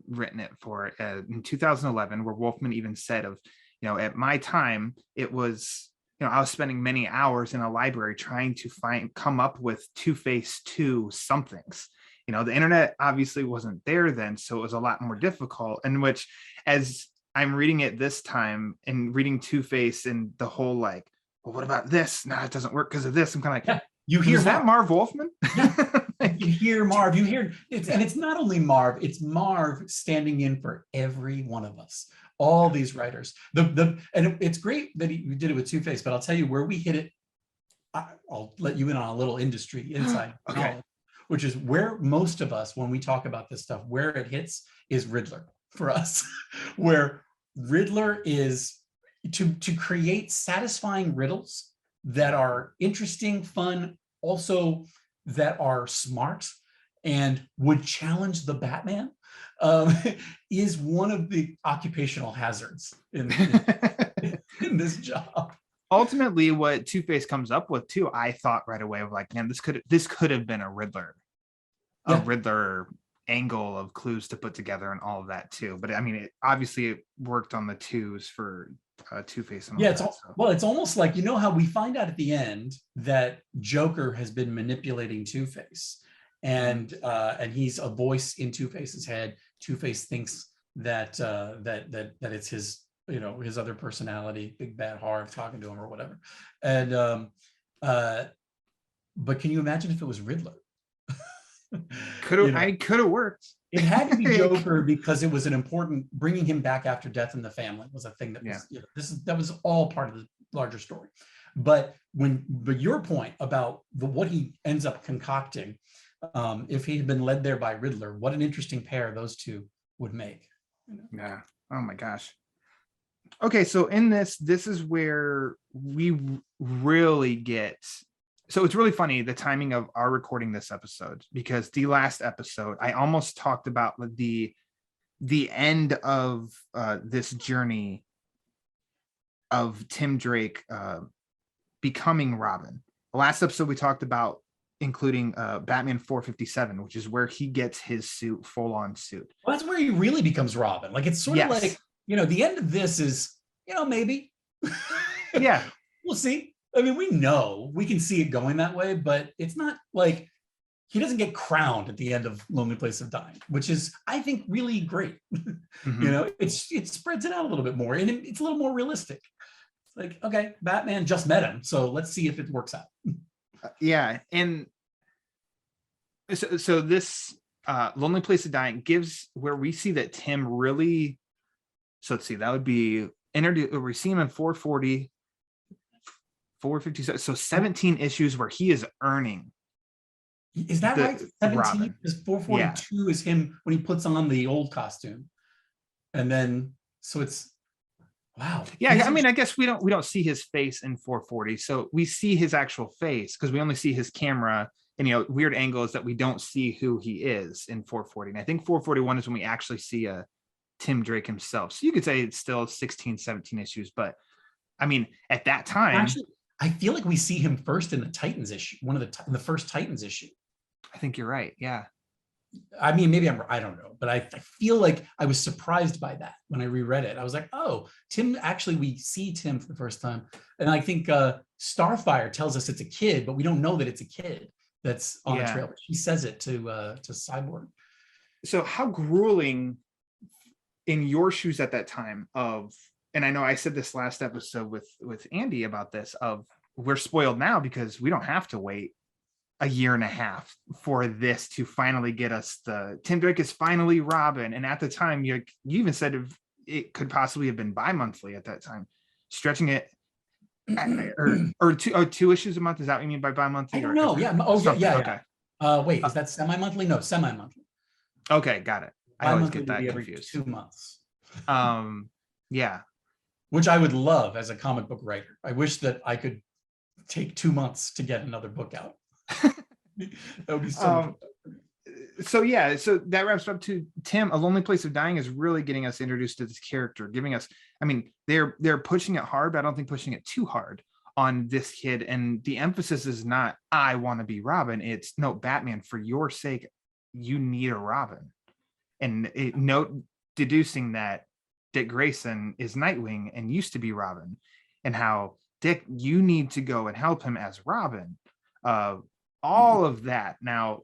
written it for in 2011, where Wolfman even said of, at my time, it was, I was spending many hours in a library trying to come up with Two-Face 2 somethings. The internet obviously wasn't there then, so it was a lot more difficult. In which, as I'm reading it this time and reading Two-Face and the whole like, well, what about this? No, it doesn't work because of this. I'm kind of like, you hear that Marv Wolfman? You hear Marv. You hear and it's not only Marv. It's Marv standing in for every one of us. All these writers. And it's great that he did it with Two-Face. But I'll tell you where we hit it. I'll let you in on a little industry inside knowledge, which is where most of us, when we talk about this stuff, where it hits is Riddler for us. Where Riddler is to create satisfying riddles that are interesting, fun, also that are smart and would challenge the Batman, is one of the occupational hazards in this job. Ultimately, what Two-Face comes up with too, I thought right away of like, man, this could have been a Riddler angle of clues to put together and all of that too. But I mean, it worked on the twos for Two-Face. And it's almost like, how we find out at the end that Joker has been manipulating Two-Face, and he's a voice in Two-Face's head. Two-Face thinks that it's his, his other personality, Big Bad Harv, talking to him or whatever. And but can you imagine if it was Riddler? Could have worked. It had to be Joker because it was an important, bringing him back after Death in the Family was a thing that was, that was all part of the larger story. But your point about what he ends up concocting, if he had been led there by Riddler, what an interesting pair those two would make. Yeah. Oh my gosh. Okay, so in this is where we really get. So it's really funny, the timing of our recording this episode, because the last episode, I almost talked about the end of this journey of Tim Drake becoming Robin. The last episode we talked about including Batman 457, which is where he gets his suit, full-on suit. Well, that's where he really becomes Robin. Like, it's sort of like, the end of this is, maybe. Yeah. We'll see. I mean, we can see it going that way, but it's not like he doesn't get crowned at the end of Lonely Place of Dying, which is, I think, really great. Mm-hmm. It spreads it out a little bit more, and it's a little more realistic. It's like, okay, Batman just met him, so let's see if it works out. Yeah, and so this Lonely Place of Dying gives where we see that Tim really. So let's see, that would be we see him in 440. 457, so 17 issues where he is earning. Is that right? 17? Because 442 is him when he puts on the old costume, and then so it's wow. Yeah, I mean, I guess we don't see his face in 440, so we see his actual face because we only see his camera and weird angles that we don't see who he is in 440. And I think 441 is when we actually see Tim Drake himself. So you could say it's still 16, 17 issues, but I mean, at that time. Actually, I feel like we see him first in the Titans issue, the first Titans issue. I think you're right. Yeah. I mean, maybe I don't know, but I feel like I was surprised by that when I reread it. I was like, oh, Tim, actually, we see Tim for the first time. And I think Starfire tells us it's a kid, but we don't know that it's a kid that's on the trail. He says it to Cyborg. So how grueling in your shoes at that time and I know I said this last episode with Andy about this, of we're spoiled now because we don't have to wait a year and a half for this to finally get us the Tim Drake is finally Robin. And at the time, you even said it could possibly have been bi-monthly at that time, stretching it or two issues a month. Is that what you mean by bi-monthly? I don't know. Yeah. Oh, yeah. Okay. Wait, is that semi-monthly? No, semi-monthly. Okay, got it. I always get that confused. Every 2 months. Yeah. Which I would love as a comic book writer. I wish that I could take 2 months to get another book out. That would be so so yeah, so that wraps up to Tim. A Lonely Place of Dying is really getting us introduced to this character, giving us, I mean, they're pushing it hard, but I don't think pushing it too hard on this kid. And the emphasis is not, I want to be Robin. It's no, Batman, for your sake, you need a Robin. And deducing that Dick Grayson is Nightwing and used to be Robin, and how Dick, you need to go and help him as Robin. All of that. Now,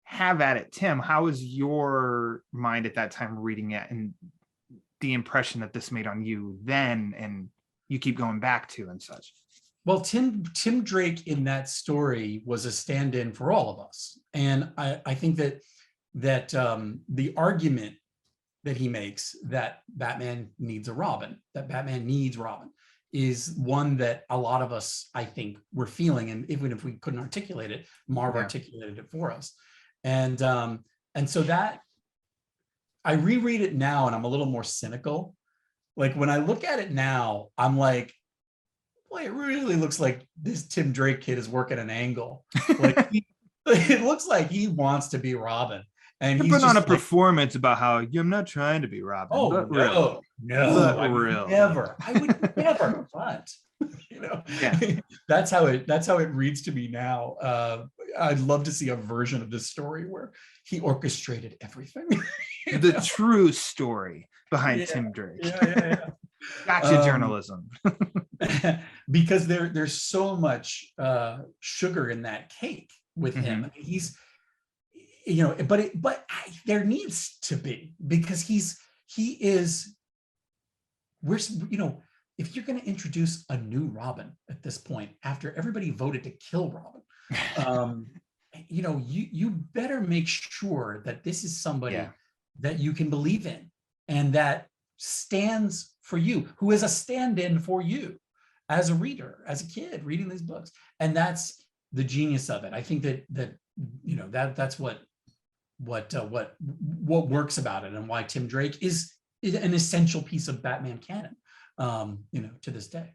have at it, Tim. How was your mind at that time reading it, and the impression that this made on you then, and you keep going back to and such? Well, Tim Drake in that story was a stand-in for all of us, and I think that the argument that he makes that Batman needs a Robin, that Batman needs Robin, is one that a lot of us, I think, were feeling, and even if we couldn't articulate it, Marv articulated it for us. And so that I reread it now and I'm a little more cynical. Like when I look at it now, I'm like, boy, it really looks like this Tim Drake kid is working an angle. Like it looks like he wants to be Robin. And he's putting on a performance about how I'm not trying to be Robin. Oh, but no, I would never. But you know, that's how it reads to me now. I'd love to see a version of this story where he orchestrated everything. The true story behind Tim Drake. Gotcha, journalism. Because there's so much sugar in that cake with him. He's, you know, but there needs to be, because you know, if you're going to introduce a new Robin at this point, after everybody voted to kill Robin, you know, you better make sure that this is somebody that you can believe in and that stands for you, who is a stand-in for you as a reader, as a kid reading these books. And that's the genius of it. I think that you know, that's what works about it, and why Tim Drake is an essential piece of Batman canon, you know, to this day.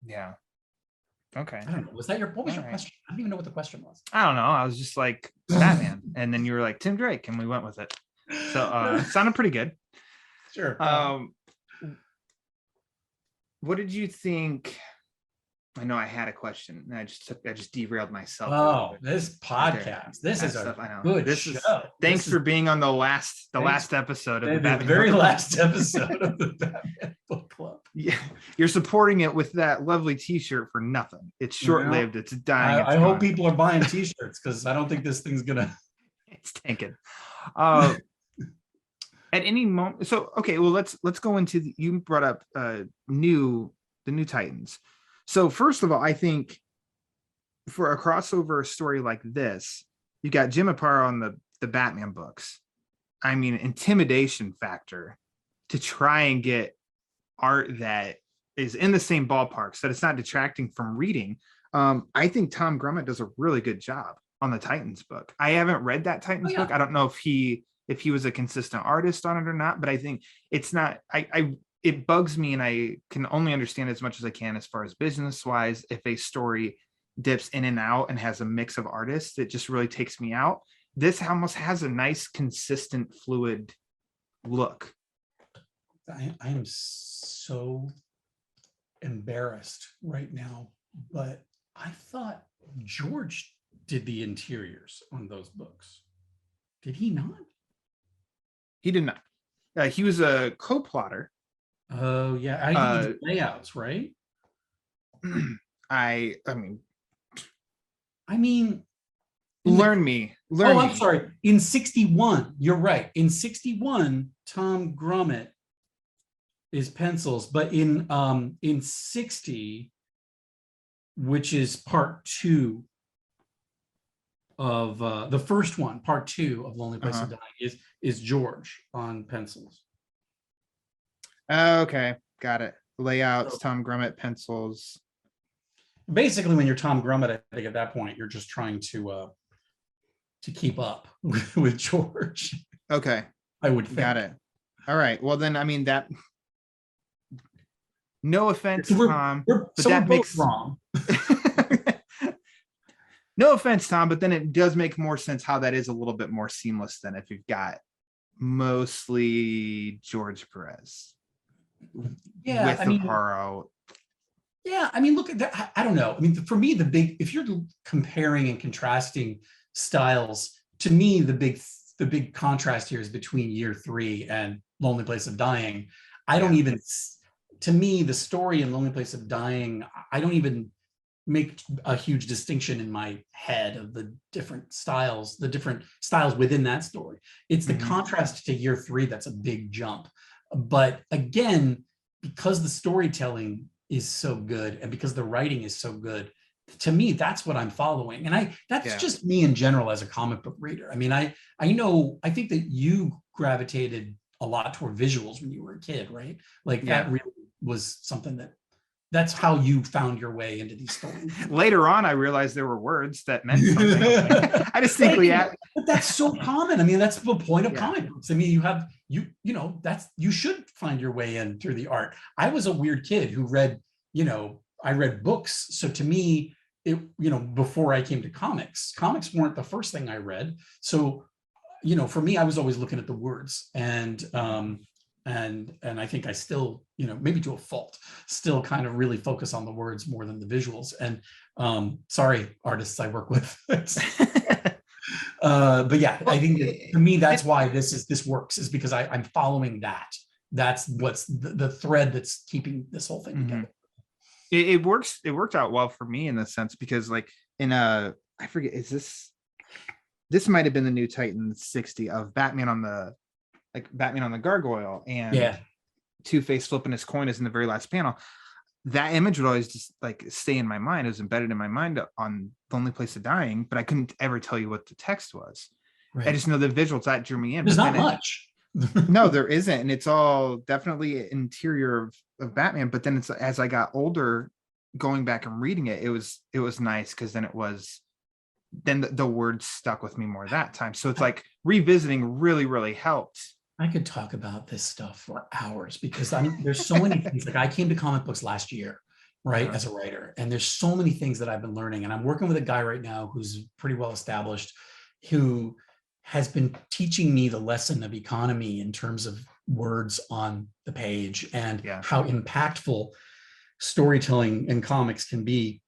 Yeah. Okay. I don't know. Was that what was your question? I don't even know what the question was. I don't know. I was just like Batman, and then you were like Tim Drake, and we went with it. So it sounded pretty good. Sure. What did you think? I know I had a question, and I just derailed myself. Oh, this podcast. This is a good show. Thanks for being on the last episode of the very last episode of the Batman Book Club. Yeah, you're supporting it with that lovely T-shirt for nothing. It's short-lived. It's dying. I hope people are buying T-shirts, because I don't think this thing's gonna. It's tanking. At any moment. So okay, well let's go into you brought up the new Titans. So first of all, I think for a crossover story like this, you got Jim Aparo on the Batman books. I mean, intimidation factor to try and get art that is in the same ballpark, so that it's not detracting from reading. I think Tom Grummett does a really good job on the Titans book. I haven't read that Titans book. I don't know if he was a consistent artist on it or not, but I think it's not. It bugs me, and I can only understand as much as I can as far as business wise. If a story dips in and out and has a mix of artists, it just really takes me out. This almost has a nice, consistent, fluid look. I am so embarrassed right now, but I thought George did the interiors on those books. Did he not? He did not. He was a co-plotter. Oh yeah, I did layouts, right? I mean, learn me. I'm sorry. In 61, you're right. In 61, Tom Grummett is pencils, but in 60, which is part 2, the first one, part 2 of Lonely Place of Uh-huh. Dying is George on pencils. Okay, got it. Layouts, So Tom Grummett pencils. basically, when you're Tom Grummett, I think at that point you're just trying to keep up with George. Okay, I would got think. it. All right. Well, then, I mean, that, no offense, So Tom, but we're that both makes wrong. no offense, Tom, but then it does make more sense how that is a little bit more seamless than if you've got mostly George Perez Yeah, with I the mean, Paro. yeah, I mean, look at that. I don't know. I mean, for me, if you're comparing and contrasting styles, to me, the big contrast here is between Year 3 and Lonely Place of Dying. I don't Yeah. even, to me, the story in Lonely Place of Dying, I don't even make a huge distinction in my head of the different styles within that story. It's the Mhm. contrast to Year 3 that's a big jump. But again, because the storytelling is so good and because the writing is so good, to me, that's what I'm following. And that's Yeah. just me in general as a comic book reader. I mean, I think that you gravitated a lot toward visuals when you were a kid, right? Like Yeah. that really was something that's how you found your way into these stories. Later on, I realized there were words that meant something. I distinctly but that's so common. I mean, that's the point of Yeah. comic books. I mean, you should find your way in through the art. I was a weird kid who read, I read books. So to me, before I came to comics weren't the first thing I read. So, for me, I was always looking at the words, and I think I still, maybe to a fault, still kind of really focus on the words more than the visuals. And sorry, artists I work with. But yeah, I think that to me, that's why this works, is because I'm following that. That's what's the thread that's keeping this whole thing together. It works. It worked out well for me in the sense because, like, I forget, this might have been the New Titans 60 of Batman on the gargoyle, and Yeah. Two-Face flipping his coin is in the very last panel. That image would always just like stay in my mind. It was embedded in my mind on Lonely Place of Dying, but I couldn't ever tell you what the text was. Right. I just know the visuals that drew me in. There's but not much. No, there isn't, and it's all definitely interior of Batman. But then it's as I got older, going back and reading it, it was nice because then the words stuck with me more that time. So it's like revisiting really, really helped. I could talk about this stuff for hours because there's so many things. Like I came to comic books last year, right, as a writer, and there's so many things that I've been learning. And I'm working with a guy right now who's pretty well established, who has been teaching me the lesson of economy in terms of words on the page and how impactful storytelling in comics can be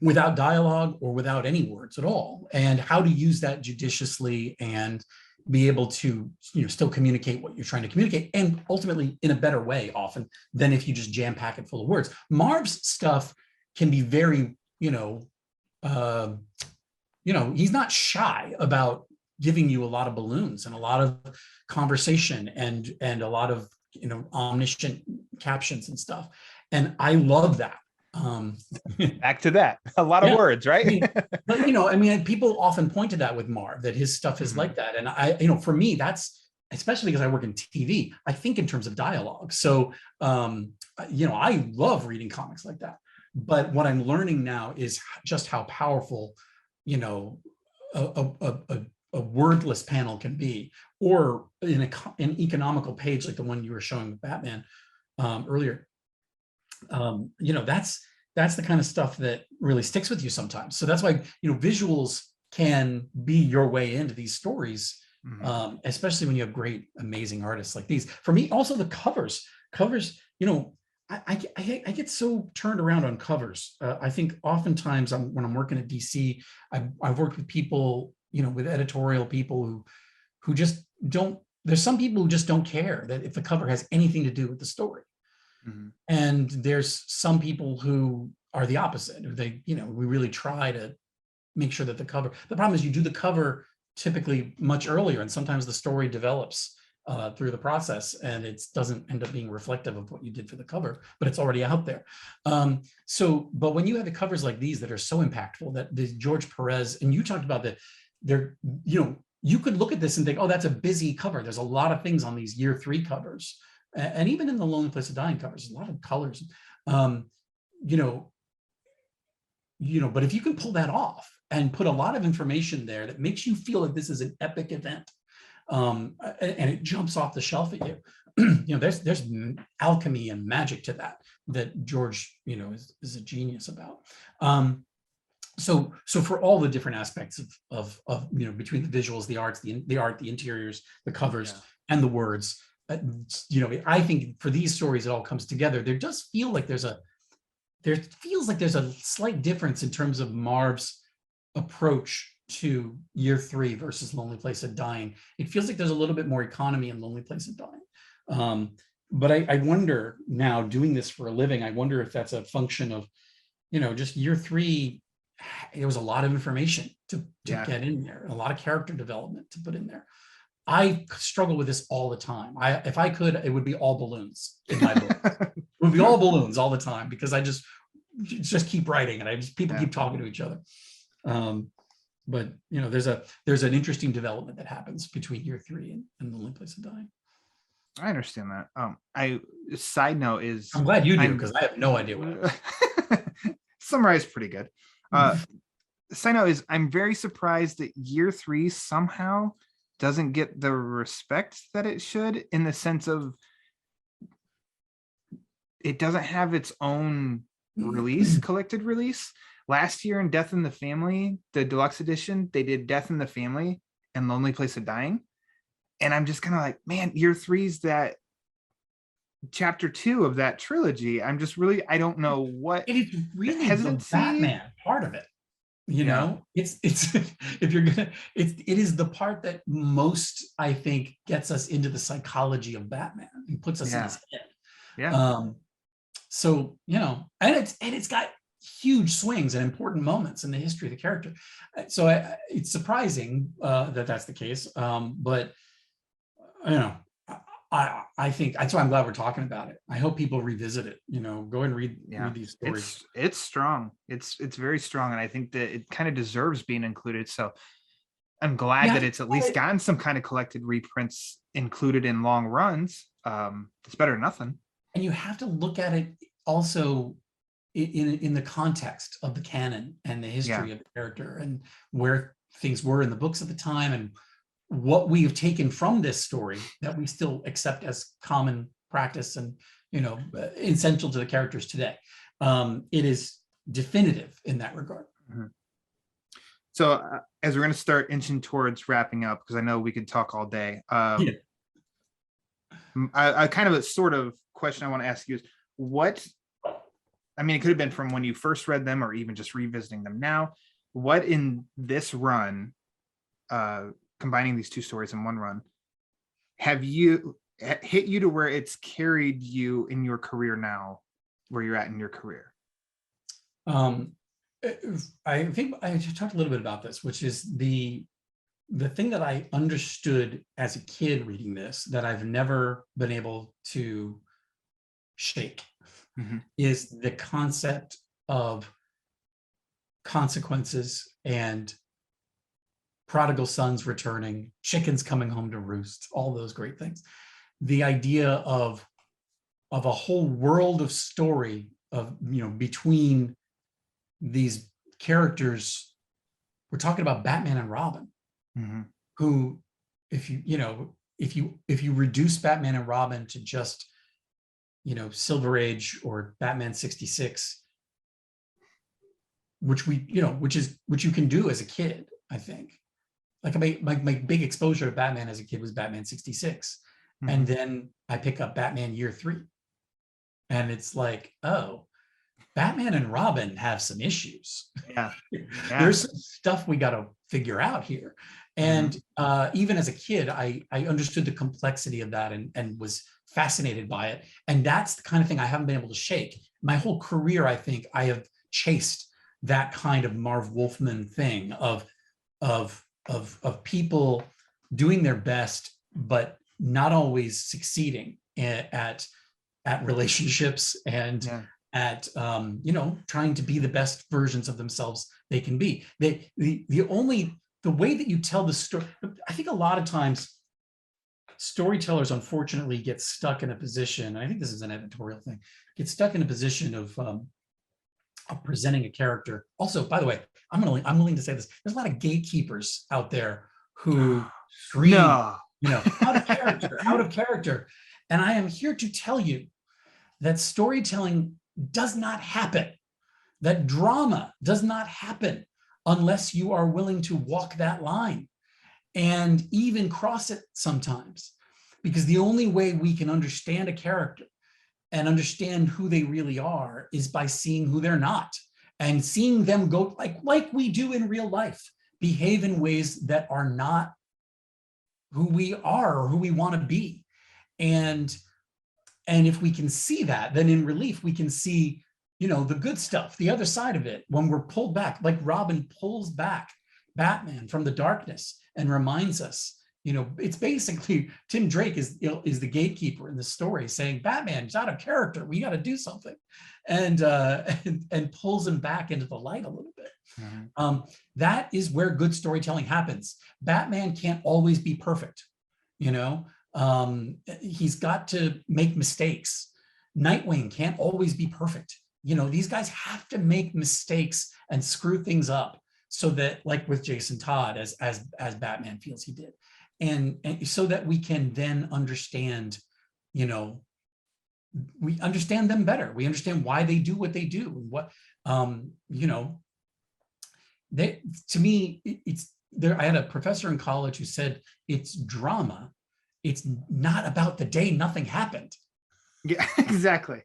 without dialogue or without any words at all, and how to use that judiciously and be able to still communicate what you're trying to communicate, and ultimately in a better way often than if you just jam pack it full of words. Marv's stuff can be very, he's not shy about giving you a lot of balloons and a lot of conversation and a lot of omniscient captions and stuff, and I love that. Back to that, a lot of words, right? But people often point to that with Marv, that his stuff is like that. And for me, that's, especially because I work in TV, I think in terms of dialogue. So, I love reading comics like that. But what I'm learning now is just how powerful, a wordless panel can be, or in an economical page like the one you were showing with Batman earlier. That's the kind of stuff that really sticks with you sometimes. So that's why, visuals can be your way into these stories, especially when you have great, amazing artists like these. For me, also the covers, I get so turned around on covers. I think oftentimes when I'm working at DC, I've worked with people, with editorial people who just don't, there's some people who just don't care that if the cover has anything to do with the story. And there's some people who are the opposite. We really try to make sure that the problem is you do the cover typically much earlier, and sometimes the story develops through the process, and it doesn't end up being reflective of what you did for the cover, but it's already out there. But when you have the covers like these that are so impactful, that the George Perez, and you talked about that, they're, you could look at this and think, oh, that's a busy cover. There's a lot of things on these year 3 covers, and even in the Lonely Place of Dying covers, a lot of colors. But if you can pull that off and put a lot of information there that makes you feel like this is an epic event, and it jumps off the shelf at you, there's alchemy and magic to that George, is a genius about. So for all the different aspects of between the visuals, the art, the interiors, the covers, and the words, I think for these stories, it all comes together. There does feel like there's a slight difference in terms of Marv's approach to year 3 versus Lonely Place of Dying. It feels like there's a little bit more economy in Lonely Place of Dying. But I wonder now, doing this for a living, I wonder if that's a function of, just year 3, there was a lot of information to get in there, a lot of character development to put in there. I struggle with this all the time. If I could, it would be all balloons in my book. It would be all balloons all the time, because I just keep writing, and people keep talking to each other. But there's an interesting development that happens between year 3 and Lonely Place of Dying. I understand that. Side note is, I'm glad you do, because I have no idea what it is. Summarized pretty good. Side note is, I'm very surprised that year 3 somehow doesn't get the respect that it should, in the sense of it doesn't have its own release, collected release. Last year in Death in the Family, the deluxe edition, they did Death in the Family and Lonely Place of Dying. And I'm just kind of like, man, year 3's that chapter 2 of that trilogy. I'm just really, I don't know what. It is really the Batman part of it. It's if you're gonna, it is the part that most, I think, gets us into the psychology of Batman and puts us in his head. So and it's got huge swings and important moments in the history of the character. So it's surprising that that's the case. But I think that's why I'm glad we're talking about it. I hope people revisit it. Go and read these stories. It's strong. It's very strong, and I think that it kind of deserves being included. So I'm glad that it's at least gotten some kind of collected reprints included in long runs. It's better than nothing. And you have to look at it also in the context of the canon and the history of the character, and where things were in the books at the time, and what we have taken from this story that we still accept as common practice and essential to the characters today. It is definitive in that regard. Mm-hmm. So as we're going to start inching towards wrapping up, because I know we could talk all day, I kind of a sort of question I want to ask you is, it could have been from when you first read them, or even just revisiting them now, what in this run, combining these 2 stories in one run, have you hit you to where it's carried you in your career now, where you're at in your career? I think I talked a little bit about this, which is the thing that I understood as a kid reading this that I've never been able to shake, is the concept of consequences and prodigal sons returning, chickens coming home to roost, all those great things. The idea of a whole world of story of, between these characters. We're talking about Batman and Robin, who, if you reduce Batman and Robin to just, Silver Age or Batman 66, which you can do as a kid, I think. Like my big exposure to Batman as a kid was Batman 66. And then I pick up Batman year 3. And it's like, oh, Batman and Robin have some issues. There's some stuff we got to figure out here. And even as a kid, I understood the complexity of that and was fascinated by it. And that's the kind of thing I haven't been able to shake. My whole career, I think I have chased that kind of Marv Wolfman thing of people doing their best, but not always succeeding at relationships and at trying to be the best versions of themselves they can be. The way that you tell the story, I think a lot of times storytellers unfortunately get stuck in a position, I think this is an editorial thing, get stuck in a position of presenting a character. Also, by the way, I'm willing to say this, there's a lot of gatekeepers out there who scream, out of character. And I am here to tell you that storytelling does not happen, that drama does not happen unless you are willing to walk that line and even cross it sometimes. Because the only way we can understand a character and understand who they really are is by seeing who they're not and seeing them go like we do in real life, behave in ways that are not who we are or who we want to be. And if we can see that, then in relief, we can see, the good stuff, the other side of it, when we're pulled back, like Robin pulls back Batman from the darkness and reminds us, it's basically Tim Drake is the gatekeeper in the story saying, Batman's out of character, we got to do something, and pulls him back into the light a little bit. Mm-hmm. That is where good storytelling happens. Batman can't always be perfect, he's got to make mistakes. Nightwing can't always be perfect. These guys have to make mistakes and screw things up so that, like with Jason Todd, as Batman feels he did, and so that we can then understand, we understand them better. We understand why they do what they do, and what, to me, it's there. I had a professor in college who said it's drama. It's not about the day nothing happened. Yeah, exactly.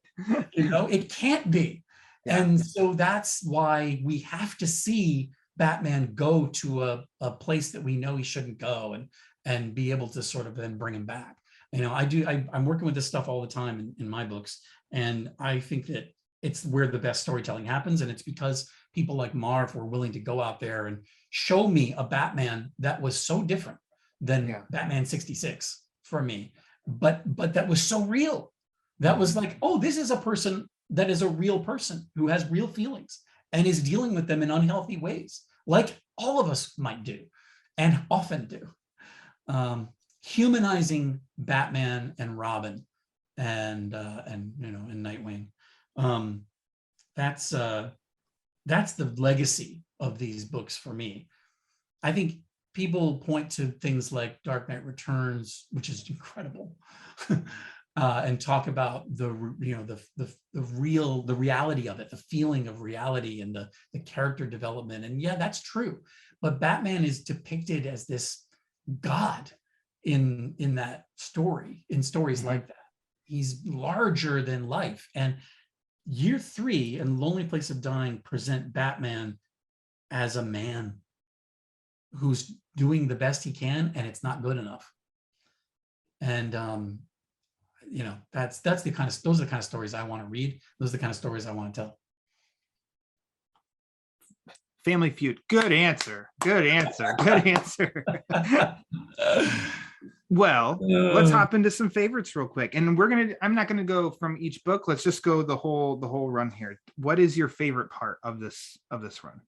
It can't be. Yeah. And so that's why we have to see Batman go to a place that we know he shouldn't go, and be able to sort of then bring him back. I'm working with this stuff all the time in my books. And I think that it's where the best storytelling happens. And it's because people like Marv were willing to go out there and show me a Batman that was so different than Batman 66 for me, but that was so real. That was like, oh, this is a person that is a real person who has real feelings and is dealing with them in unhealthy ways, like all of us might do and often do. Humanizing Batman and Robin and Nightwing. That's the legacy of these books for me. I think people point to things like Dark Knight Returns, which is incredible, and talk about the reality of it, the feeling of reality, and the character development. And yeah, that's true. But Batman is depicted as this god in that story, in stories like that. He's larger than life. And Year 3 and Lonely Place of Dying present Batman as a man who's doing the best he can, and it's not good enough. And those are the kind of stories I want to read. Those are the kind of stories I want to tell. Family Feud. Good answer. Well, let's hop into some favorites real quick. And I'm not gonna go from each book. Let's just go the whole run here. What is your favorite part of this run?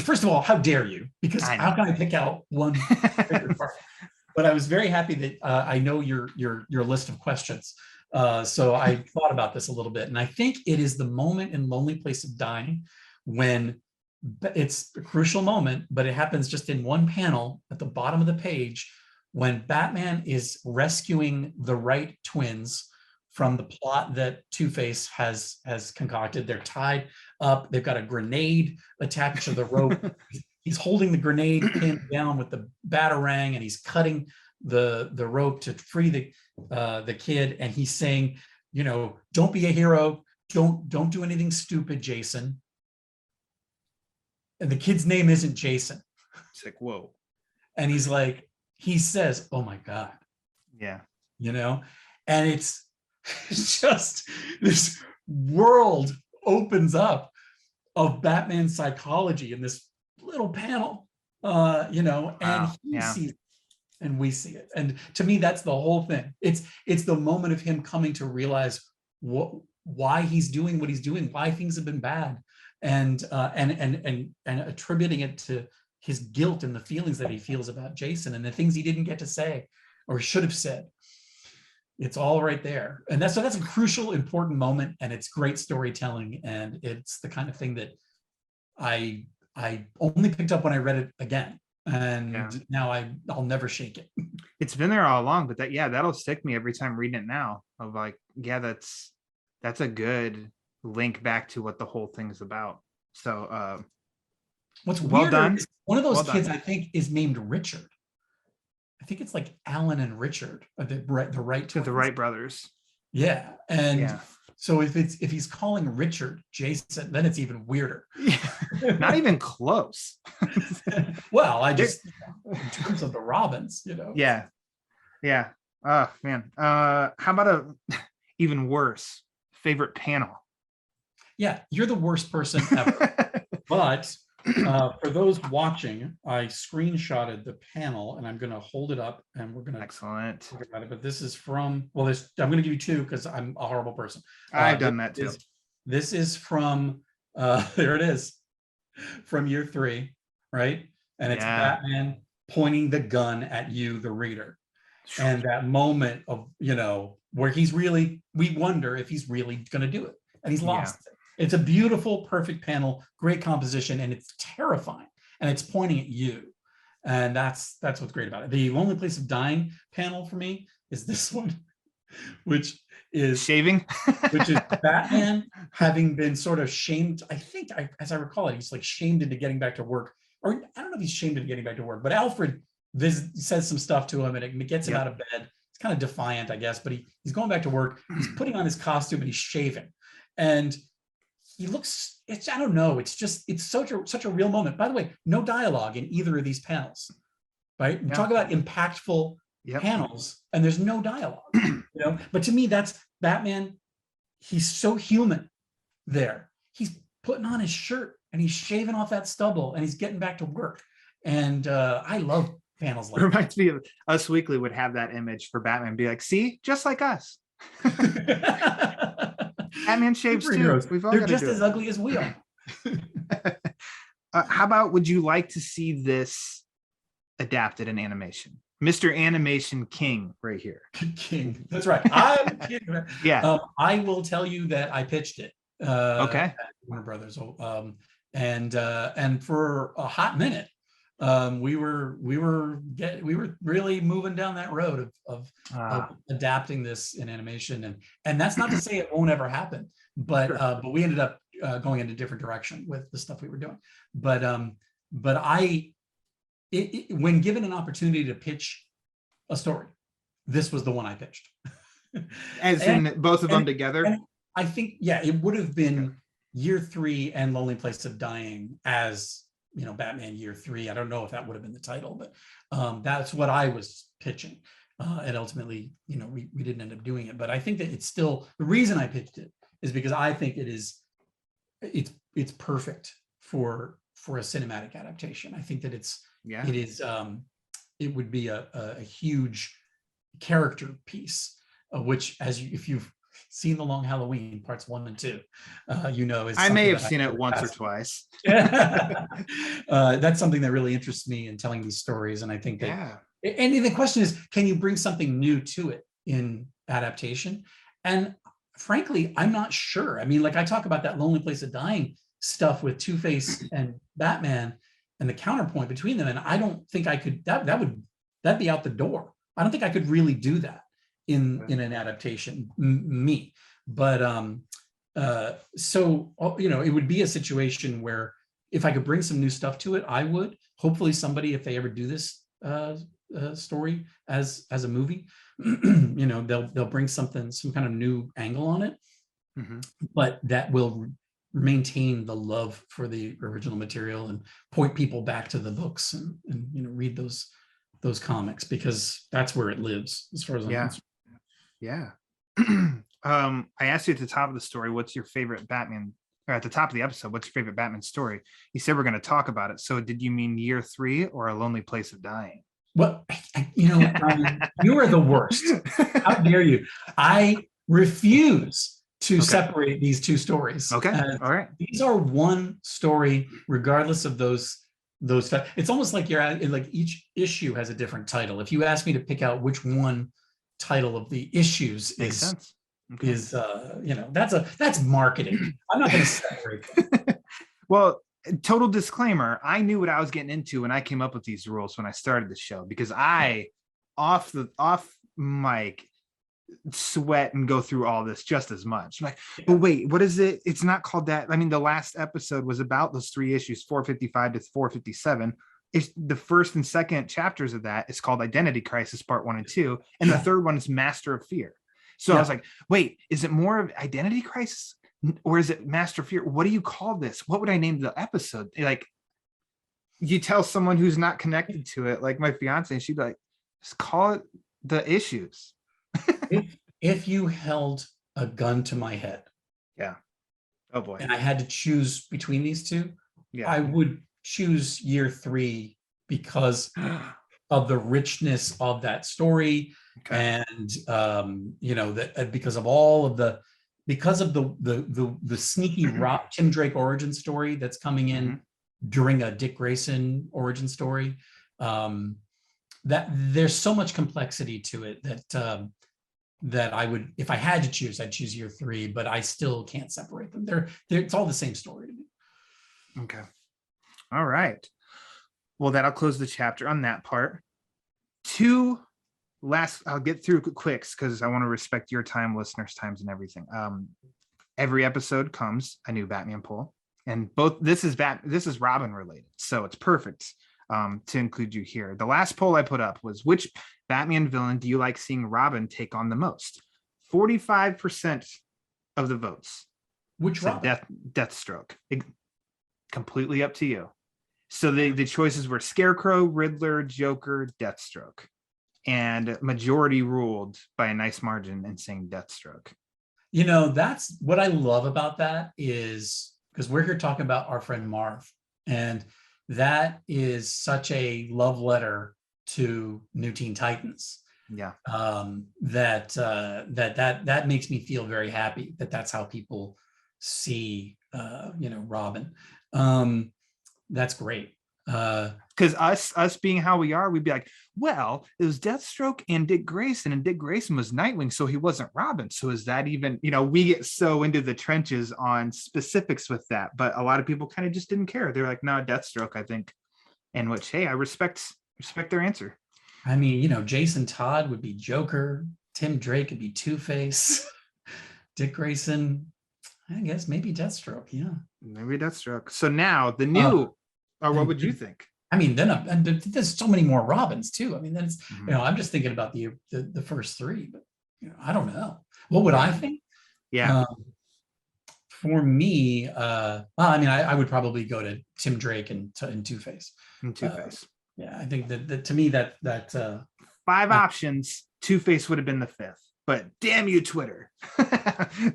First of all, how dare you? Because how can I pick out one favorite part? But I was very happy that I know your list of questions. So I thought about this a little bit. And I think it is the moment in Lonely Place of Dying when it's a crucial moment, but it happens just in one panel at the bottom of the page, when Batman is rescuing the Wright twins from the plot that Two-Face has concocted. They're tied up. They've got a grenade attached to the rope. He's holding the grenade pinned down with the batarang, and he's cutting the rope to free the kid. And he's saying, don't be a hero. Don't do anything stupid, Jason. And the kid's name isn't Jason. It's like, whoa. And he says, oh my God. Yeah. And it's just this world opens up of Batman's psychology in this little panel, and he sees and we see it. And to me, that's the whole thing. It's the moment of him coming to realize why he's doing what he's doing, why things have been bad, and attributing it to his guilt and the feelings that he feels about Jason and the things he didn't get to say or should have said. It's all right there. And that's a crucial, important moment, and it's great storytelling, and it's the kind of thing that I only picked up when I read it again. And now I'll never shake it. It's been there all along, but that'll stick me every time reading it now. Of like, that's a good link back to what the whole thing is about. So what's well weird done. Is one of those well kids done. I think is named Richard. I think it's like Alan and Richard, the Wright twins. The Wright brothers. Yeah. And so if he's calling Richard Jason, then it's even weirder. Not even close. Well, I just in terms of the Robins, you know. Yeah. Oh man. How about a even worse favorite panel? Yeah, you're the worst person ever. But for those watching, I screenshotted the panel and I'm going to hold it up and we're going to excellent talk about it. But this is from, well, I'm going to give you two because I'm a horrible person. I've done that too. This is from, there it is, from year 3, right? And it's Batman pointing the gun at you, the reader. And that moment of, you know, where we wonder if he's really going to do it. And he's lost it. It's a beautiful, perfect panel, great composition, and it's terrifying. And it's pointing at you. And that's what's great about it. The Lonely Place of Dying panel for me is this one, which is shaving, which is Batman having been sort of shamed. I think, as I recall it, he's like shamed into getting back to work. Or I don't know if he's shamed into getting back to work, but Alfred says some stuff to him and it gets him out of bed. It's kind of defiant, I guess, but he's going back to work. He's putting on his costume and he's shaving. And he looks, I don't know, it's such a real moment. By the way, no dialogue in either of these panels, right? We talk about impactful panels and there's no dialogue, you know? But to me, that's Batman. He's so human there. He's putting on his shirt and he's shaving off that stubble and he's getting back to work. And I love panels like that. Reminds me of Us Weekly would have that image for Batman, be like, see, just like us. Batman shaves too. They're just as ugly as we are. How about, would you like to see this adapted in animation? Mr. Animation King right here. King. That's right. I'm king. Yeah. I will tell you that I pitched it. Okay. Warner Brothers. And for a hot minute, we were really moving down that road of adapting this in animation, and that's not to say it won't ever happen, but we ended up going in a different direction with the stuff we were doing. But when given an opportunity to pitch a story, this was the one I pitched. As in both of them together? And I think, it would have been year 3 and Lonely Place of Dying as, you know, Batman Year 3. I don't know if that would have been the title, but that's what I was pitching. And ultimately, you know, we didn't end up doing it. But I think that it's still, the reason I pitched it is because I think it's perfect for a cinematic adaptation. I think that it would be a huge character piece, which if you've seen The Long Halloween parts 1 and 2, you know, is I may have seen it once or twice. That's something that really interests me in telling these stories. And I think that, and the question is, can you bring something new to it in adaptation? And frankly, I'm not sure. I mean, like I talk about that Lonely Place of Dying stuff with Two-Face and Batman and the counterpoint between them. And I don't think I could, that'd be out the door. I don't think I could really do that in an adaptation, me. But so, you know, it would be a situation where if I could bring some new stuff to it, I would. Hopefully somebody, if they ever do this story as a movie, you know, they'll bring some kind of new angle on it, but that will maintain the love for the original material and point people back to the books and you know, read those comics, because that's where it lives as far as I'm concerned. I asked you at the top of the story, what's your favorite Batman, or at the top of the episode, what's your favorite Batman story? You said we're going to talk about it. So did you mean Year 3 or A Lonely Place of Dying? What, Ryan, you are the worst. How dare you? I refuse to separate these two stories. Okay. All right. These are one story, regardless of those. It's almost like like each issue has a different title. If you ask me to pick out which one title of the issues Makes sense. Okay. is that's marketing. I'm not going to separate them. Well, total disclaimer, I knew what I was getting into when I came up with these rules when I started the show, because I off mic sweat and go through all this just as much. I'm like, but wait, what is it? It's not called that. I mean, the last episode was about those 3 issues, 455 to 457. It's the first and second chapters of that is called Identity Crisis Part 1 and 2, and the third one is Master of Fear. So I was like, wait, is it more of Identity Crisis or is it Master of Fear? What do you call this? What would I name the episode? Like, you tell someone who's not connected to it, like my fiance, and she'd be like, just call it The Issues. if you held a gun to my head, oh boy, and I had to choose between these two, I would choose Year 3 because of the richness of that story, and because of all of the sneaky Tim Drake origin story that's coming in during a Dick Grayson origin story. That there's so much complexity to it that I would, if I had to choose, I'd choose Year 3, but I still can't separate them. It's all the same story to me. Okay. All right. Well, that'll close the chapter on that part. I'll get through quicks because I want to respect your time, listeners' times, and everything. Every episode comes a new Batman poll, and this is Robin related, so it's perfect to include you here. The last poll I put up was, which Batman villain do you like seeing Robin take on the most? 45% of the votes. Which Robin? Deathstroke. Completely up to you. So the choices were Scarecrow, Riddler, Joker, Deathstroke. And majority ruled by a nice margin and saying Deathstroke. That's what I love about that, is because we're here talking about our friend Marv, and that is such a love letter to New Teen Titans. Yeah. That makes me feel very happy that that's how people see Robin. That's great. Because us being how we are, we'd be like, well, it was Deathstroke and Dick Grayson, and Dick Grayson was Nightwing, so he wasn't Robin. So is that even, we get so into the trenches on specifics with that, but a lot of people kind of just didn't care. They're like, no, Deathstroke, I think. And which, hey, I respect their answer. I mean, Jason Todd would be Joker, Tim Drake would be Two-Face, Dick Grayson, I guess maybe Deathstroke. Yeah, maybe Deathstroke. So now the new. Or what would you think? I mean, then there's so many more Robins too. I mean, then it's I'm just thinking about the first 3, but I don't know. What would I think? Yeah. For me, I would probably go to Tim Drake and Two-Face. Two-Face. Yeah, I think that to me that 5 options. Two-Face would have been the 5th, but damn you, Twitter!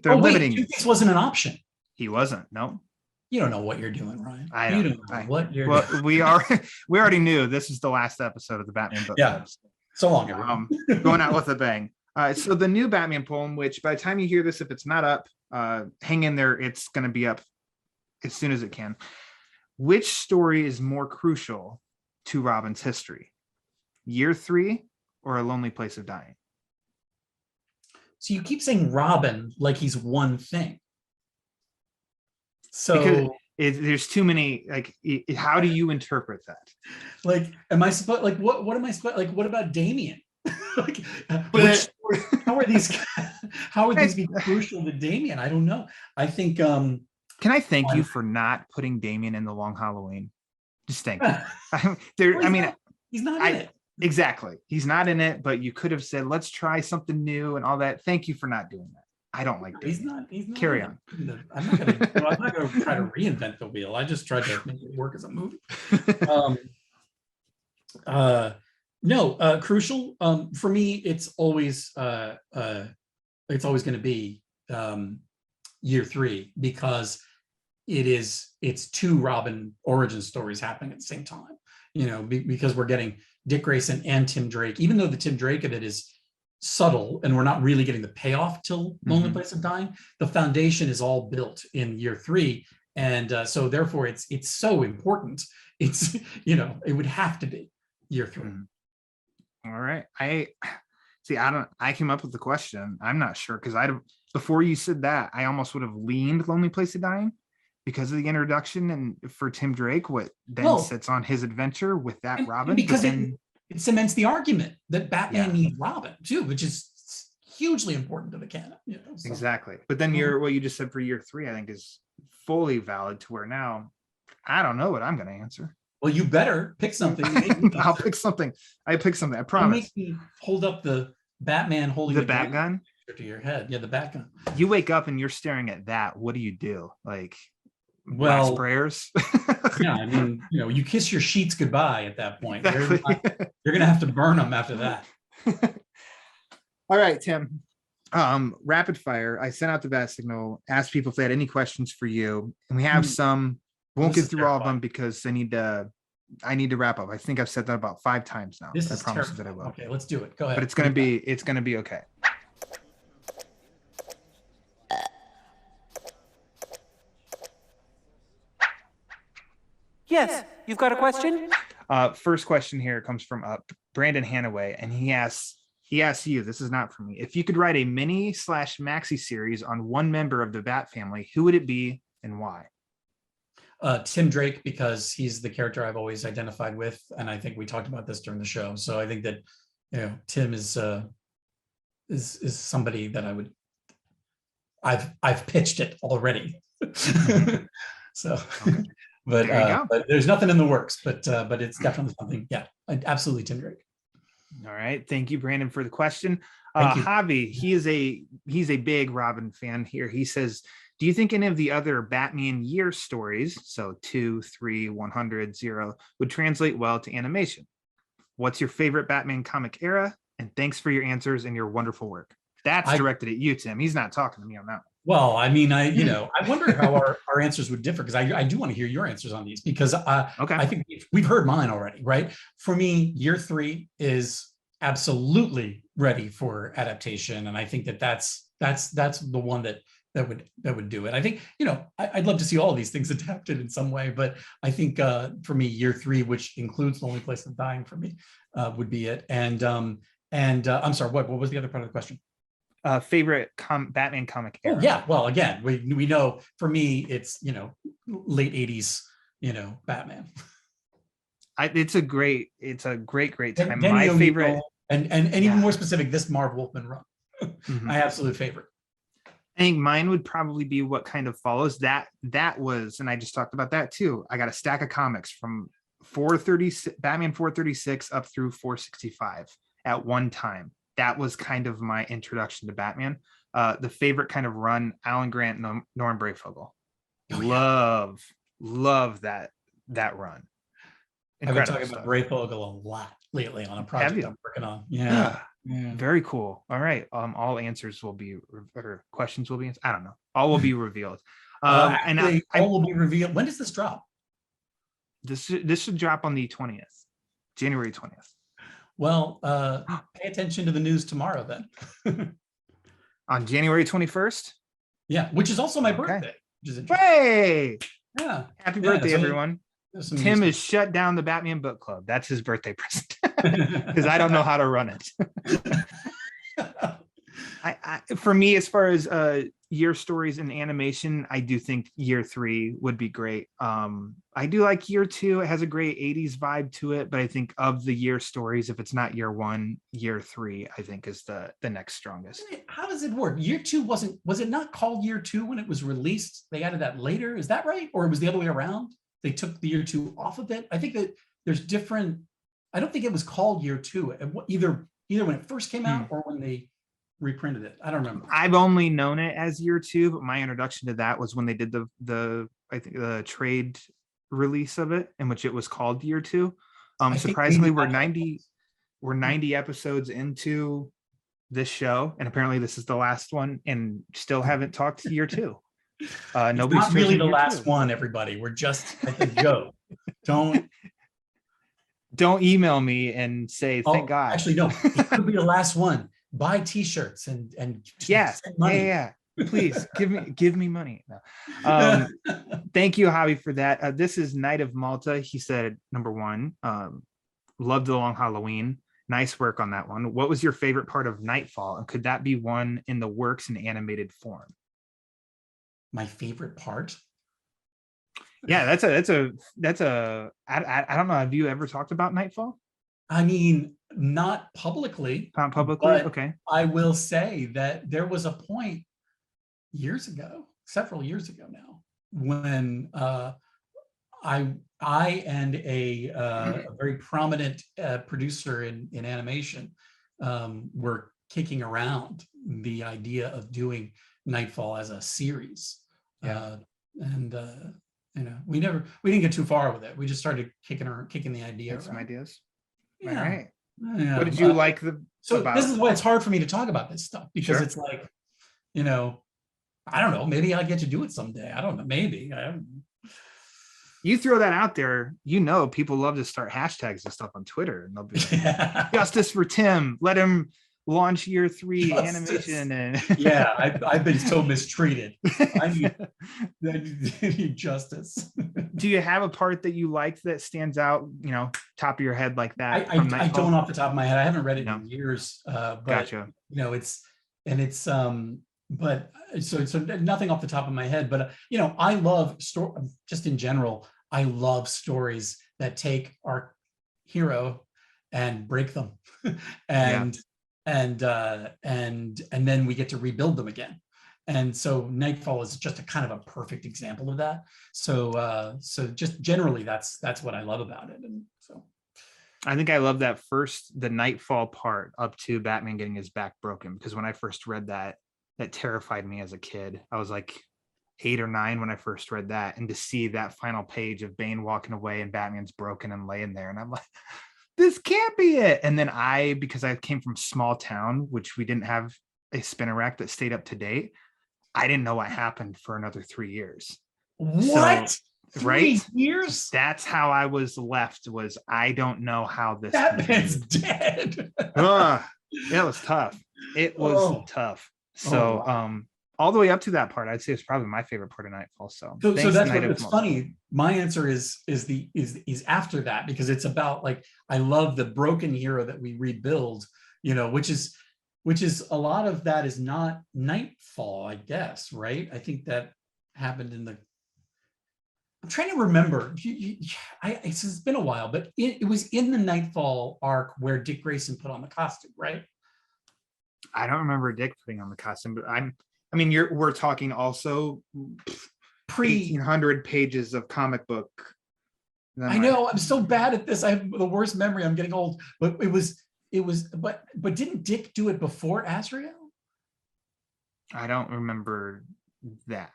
They're limiting. Two-Face wasn't an option. He wasn't. No. You don't know what you're doing, Ryan. You don't know what you're doing. We already knew this is the last episode of the Batman book. Yeah. So long, everyone. Going out with a bang. So the new Batman poem, which by the time you hear this, if it's not up, hang in there. It's going to be up as soon as it can. Which story is more crucial to Robin's history? Year 3 or A Lonely Place of Dying? So you keep saying Robin like he's one thing. So there's too many, how do you interpret that? Like, am I supposed, what am I supposed, what about Damian? How are these be crucial to Damian? I don't know. I think, can I thank you for not putting Damian in The Long Halloween? Just thank you. He's not in it. Exactly. He's not in it, but you could have said, let's try something new and all that. Thank you for not doing that. I don't like that. He's not. Carry on. I'm not going to try to reinvent the wheel. I just tried to make it work as a movie. Crucial. For me, it's always going to be Year 3, because it's 2 Robin origin stories happening at the same time. Because we're getting Dick Grayson and Tim Drake, even though the Tim Drake of it is subtle and we're not really getting the payoff till Lonely Place of Dying, the foundation is all built in year 3. And so therefore it's so important. It's, it would have to be year 3. All right. I came up with the question. I'm not sure, because before you said that, I almost would have leaned Lonely Place of Dying because of the introduction and for Tim Drake, what then sits on his adventure with that Robin. Because it cements the argument that Batman needs Robin too, which is hugely important to the canon. So. Exactly. But then what you just said for year 3, I think is fully valid, to where now I don't know what I'm going to answer. Well, you better pick something. I'll pick something. I pick something. I promise. Make me hold up the Batman holding the bat gun to your head. Yeah, the bat gun. You wake up and you're staring at that. What do you do? Like, well, prayers. Yeah, I mean, you kiss your sheets goodbye at that point. Exactly. You're gonna have to burn them after that. All right, Tim. Rapid fire. I sent out the bat signal, asked people if they had any questions for you, and we have some. Won't get through all of them because I need to wrap up. I think I've said that about 5 times now. This I is promise terrible. that I will. Okay, let's do it. Go ahead. But it's gonna be okay. Yes, you've got a question? First question here comes from Brandon Hanaway, and he asks you, this is not for me, if you could write a mini/maxi series on one member of the Bat family, who would it be and why? Tim Drake, because he's the character I've always identified with, and I think we talked about this during the show. So I think that Tim is somebody that I've pitched it already. So, okay. But there's nothing in the works. But it's definitely something. Yeah, absolutely, Tim Drake. All right, thank you, Brandon, for the question. Javi, he's a big Robin fan here. He says, do you think any of the other Batman year stories, so 2, 3, 100, 0, would translate well to animation? What's your favorite Batman comic era? And thanks for your answers and your wonderful work. That's directed at you, Tim. He's not talking to me on that one. Well, I mean, I wonder how our answers would differ, because I do want to hear your answers on these, because I think we've heard mine already, right? For me, year 3 is absolutely ready for adaptation, and I think that's the one that would do it. I think, I'd love to see all of these things adapted in some way, but I think for me, year 3, which includes Lonely Place of Dying for me, would be it. And I'm sorry, what was the other part of the question? Favorite Batman comic era? Oh, yeah. Well, again, we know for me, it's, late 80s, Batman. It's a great time. Danny My favorite, and even more specific, this Marv Wolfman run. My absolute favorite. I think mine would probably be what kind of follows. That was, and I just talked about that too. I got a stack of comics from Batman 436 up through 465 at one time. That was kind of my introduction to Batman. The favorite kind of run, Alan Grant, Norm Brayfogle. Love that run. Incredible. I've been talking about Brayfogle a lot lately on a project I'm working on. Yeah. Very cool. All right. All answers will be, or questions will be, I don't know. All will be revealed. And all will be revealed. When does this drop? This should drop on the 20th, January 20th. Well, pay attention to the news tomorrow then. On January 21st? Yeah, which is also my birthday. Which is interesting. Hey! Yeah. Happy birthday, everyone. Tim has shut down the Batman book club. That's his birthday present. Because I don't know how to run it. For me, as far as year stories and animation, I do think year 3 would be great. I do like year 2. It has a great 80s vibe to it, but I think of the year stories, if it's not year 1, year 3, I think is the next strongest. How does it work? Year 2 was it not called year 2 when it was released? They added that later. Is that right? Or it was the other way around? They took the year 2 off of it. I think that there's different. I don't think it was called year 2, either when it first came out or when they reprinted it. I don't remember. I've only known it as year 2, but my introduction to that was when they did the trade release of it, in which it was called year 2. Surprisingly, we're 90 episodes into this show, and apparently this is the last one, and still haven't talked to year 2. Nobody's not really the last one, everybody. We're just at the go. Don't email me and say thank God. Actually, no. It could be the last one. Buy T-shirts and yeah, send money. yeah. Please give me money. No. Thank you, Javi, for that. This is Night of Malta. He said number 1. Loved the Long Halloween. Nice work on that one. What was your favorite part of Nightfall, and could that be one in the works in animated form? My favorite part? Yeah, that's a. I don't know. Have you ever talked about Nightfall? I mean, not publicly. Not publicly. Okay. I will say that there was a point years ago, several years ago now, when I and a very prominent producer in animation were kicking around the idea of doing Nightfall as a series. Yeah. We didn't get too far with it. We just started kicking the idea around. Some ideas. Yeah. All right. Yeah. What did you like about? This is why it's hard for me to talk about this stuff, because it's like, I don't know, maybe I get to do it someday. I don't know, maybe. You throw that out there, people love to start hashtags and stuff on Twitter, and they'll be like, justice for Tim, let him launch year 3 animation. And I've been so mistreated. I need justice. Do you have a part that you liked that stands out, top of your head like that? I don't off the top of my head. I haven't read it in years. But gotcha. But so nothing off the top of my head, but I love just in general, I love stories that take our hero and break them and then we get to rebuild them again. And so Nightfall is just a kind of a perfect example of that. So just generally that's what I love about it. And so I think I love the Nightfall part up to Batman getting his back broken, because when I first read that terrified me as a kid. I was like 8 or 9 when I first read that, and to see that final page of Bane walking away and Batman's broken and laying there, and I'm like, this can't be it. And then because I came from small town, which we didn't have a spinner rack that stayed up to date, I didn't know what happened for another 3 years. What? So, 3 years? That's how I was left, was I don't know how this Batman's dead. It was tough. It was tough. So wow. All the way up to that part, I'd say it's probably my favorite part of Nightfall. So that's what it's funny. My answer is after that, because it's about, like, I love the broken hero that we rebuild, which is a lot of that is not Nightfall, I guess, right? I think that happened I'm trying to remember. It's been a while, but it was in the Nightfall arc where Dick Grayson put on the costume, right? I don't remember Dick putting on the costume, but we're talking also pre-1800 pages of comic book. I know, I'm so bad at this. I have the worst memory. I'm getting old. But but didn't Dick do it before Azrael? I don't remember that.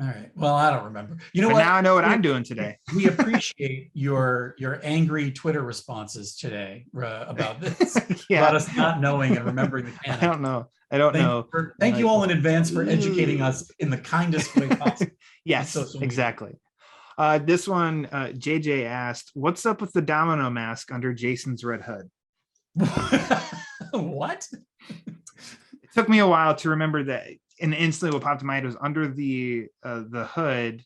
All right. Well, I don't remember. You know what? Now I know what I'm doing today. We appreciate your angry Twitter responses today about this. About us not knowing and remembering the canon. I don't know. Thank you all in advance for educating us in the kindest way possible. Yes, exactly. This one, JJ asked, "What's up with the domino mask under Jason's red hood?" What? It took me a while to remember that. And instantly what popped in my head was under the hood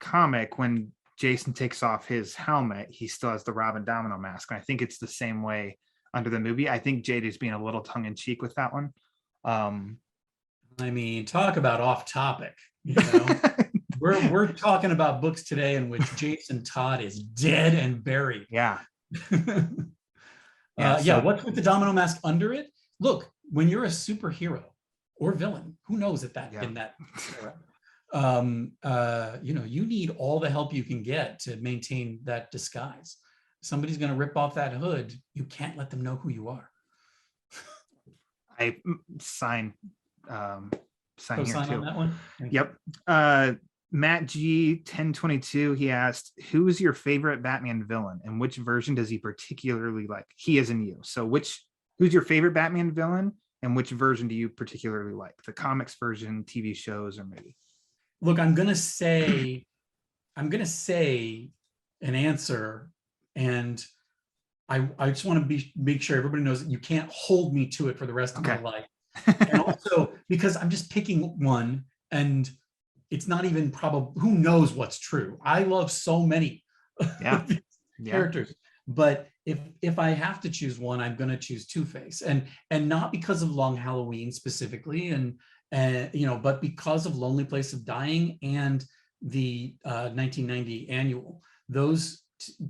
comic, when Jason takes off his helmet, he still has the Robin Domino mask. And I think it's the same way under the movie. I think JD's being a little tongue-in-cheek with that one. Talk about off topic. We're talking about books today in which Jason Todd is dead and buried. Yeah. What's with the domino mask under it? Look, when you're a superhero or villain, who knows in that era, you need all the help you can get to maintain that disguise. Somebody's going to rip off that hood. You can't let them know who you are. I sign here too. On that one? Yep. Matt G 1022, he asked, who's your favorite Batman villain and which version does he particularly like? He is in you. So who's your favorite Batman villain and which version do you particularly like? The comics version, TV shows, or maybe? Look, I'm gonna say an answer, and I just want to make sure everybody knows that you can't hold me to it for the rest of my life. And also because I'm just picking one, and it's not even probably, who knows what's true. I love so many characters, but if I have to choose one, I'm going to choose Two-Face, and not because of Long Halloween specifically, and but because of Lonely Place of Dying and the 1990 annual. Those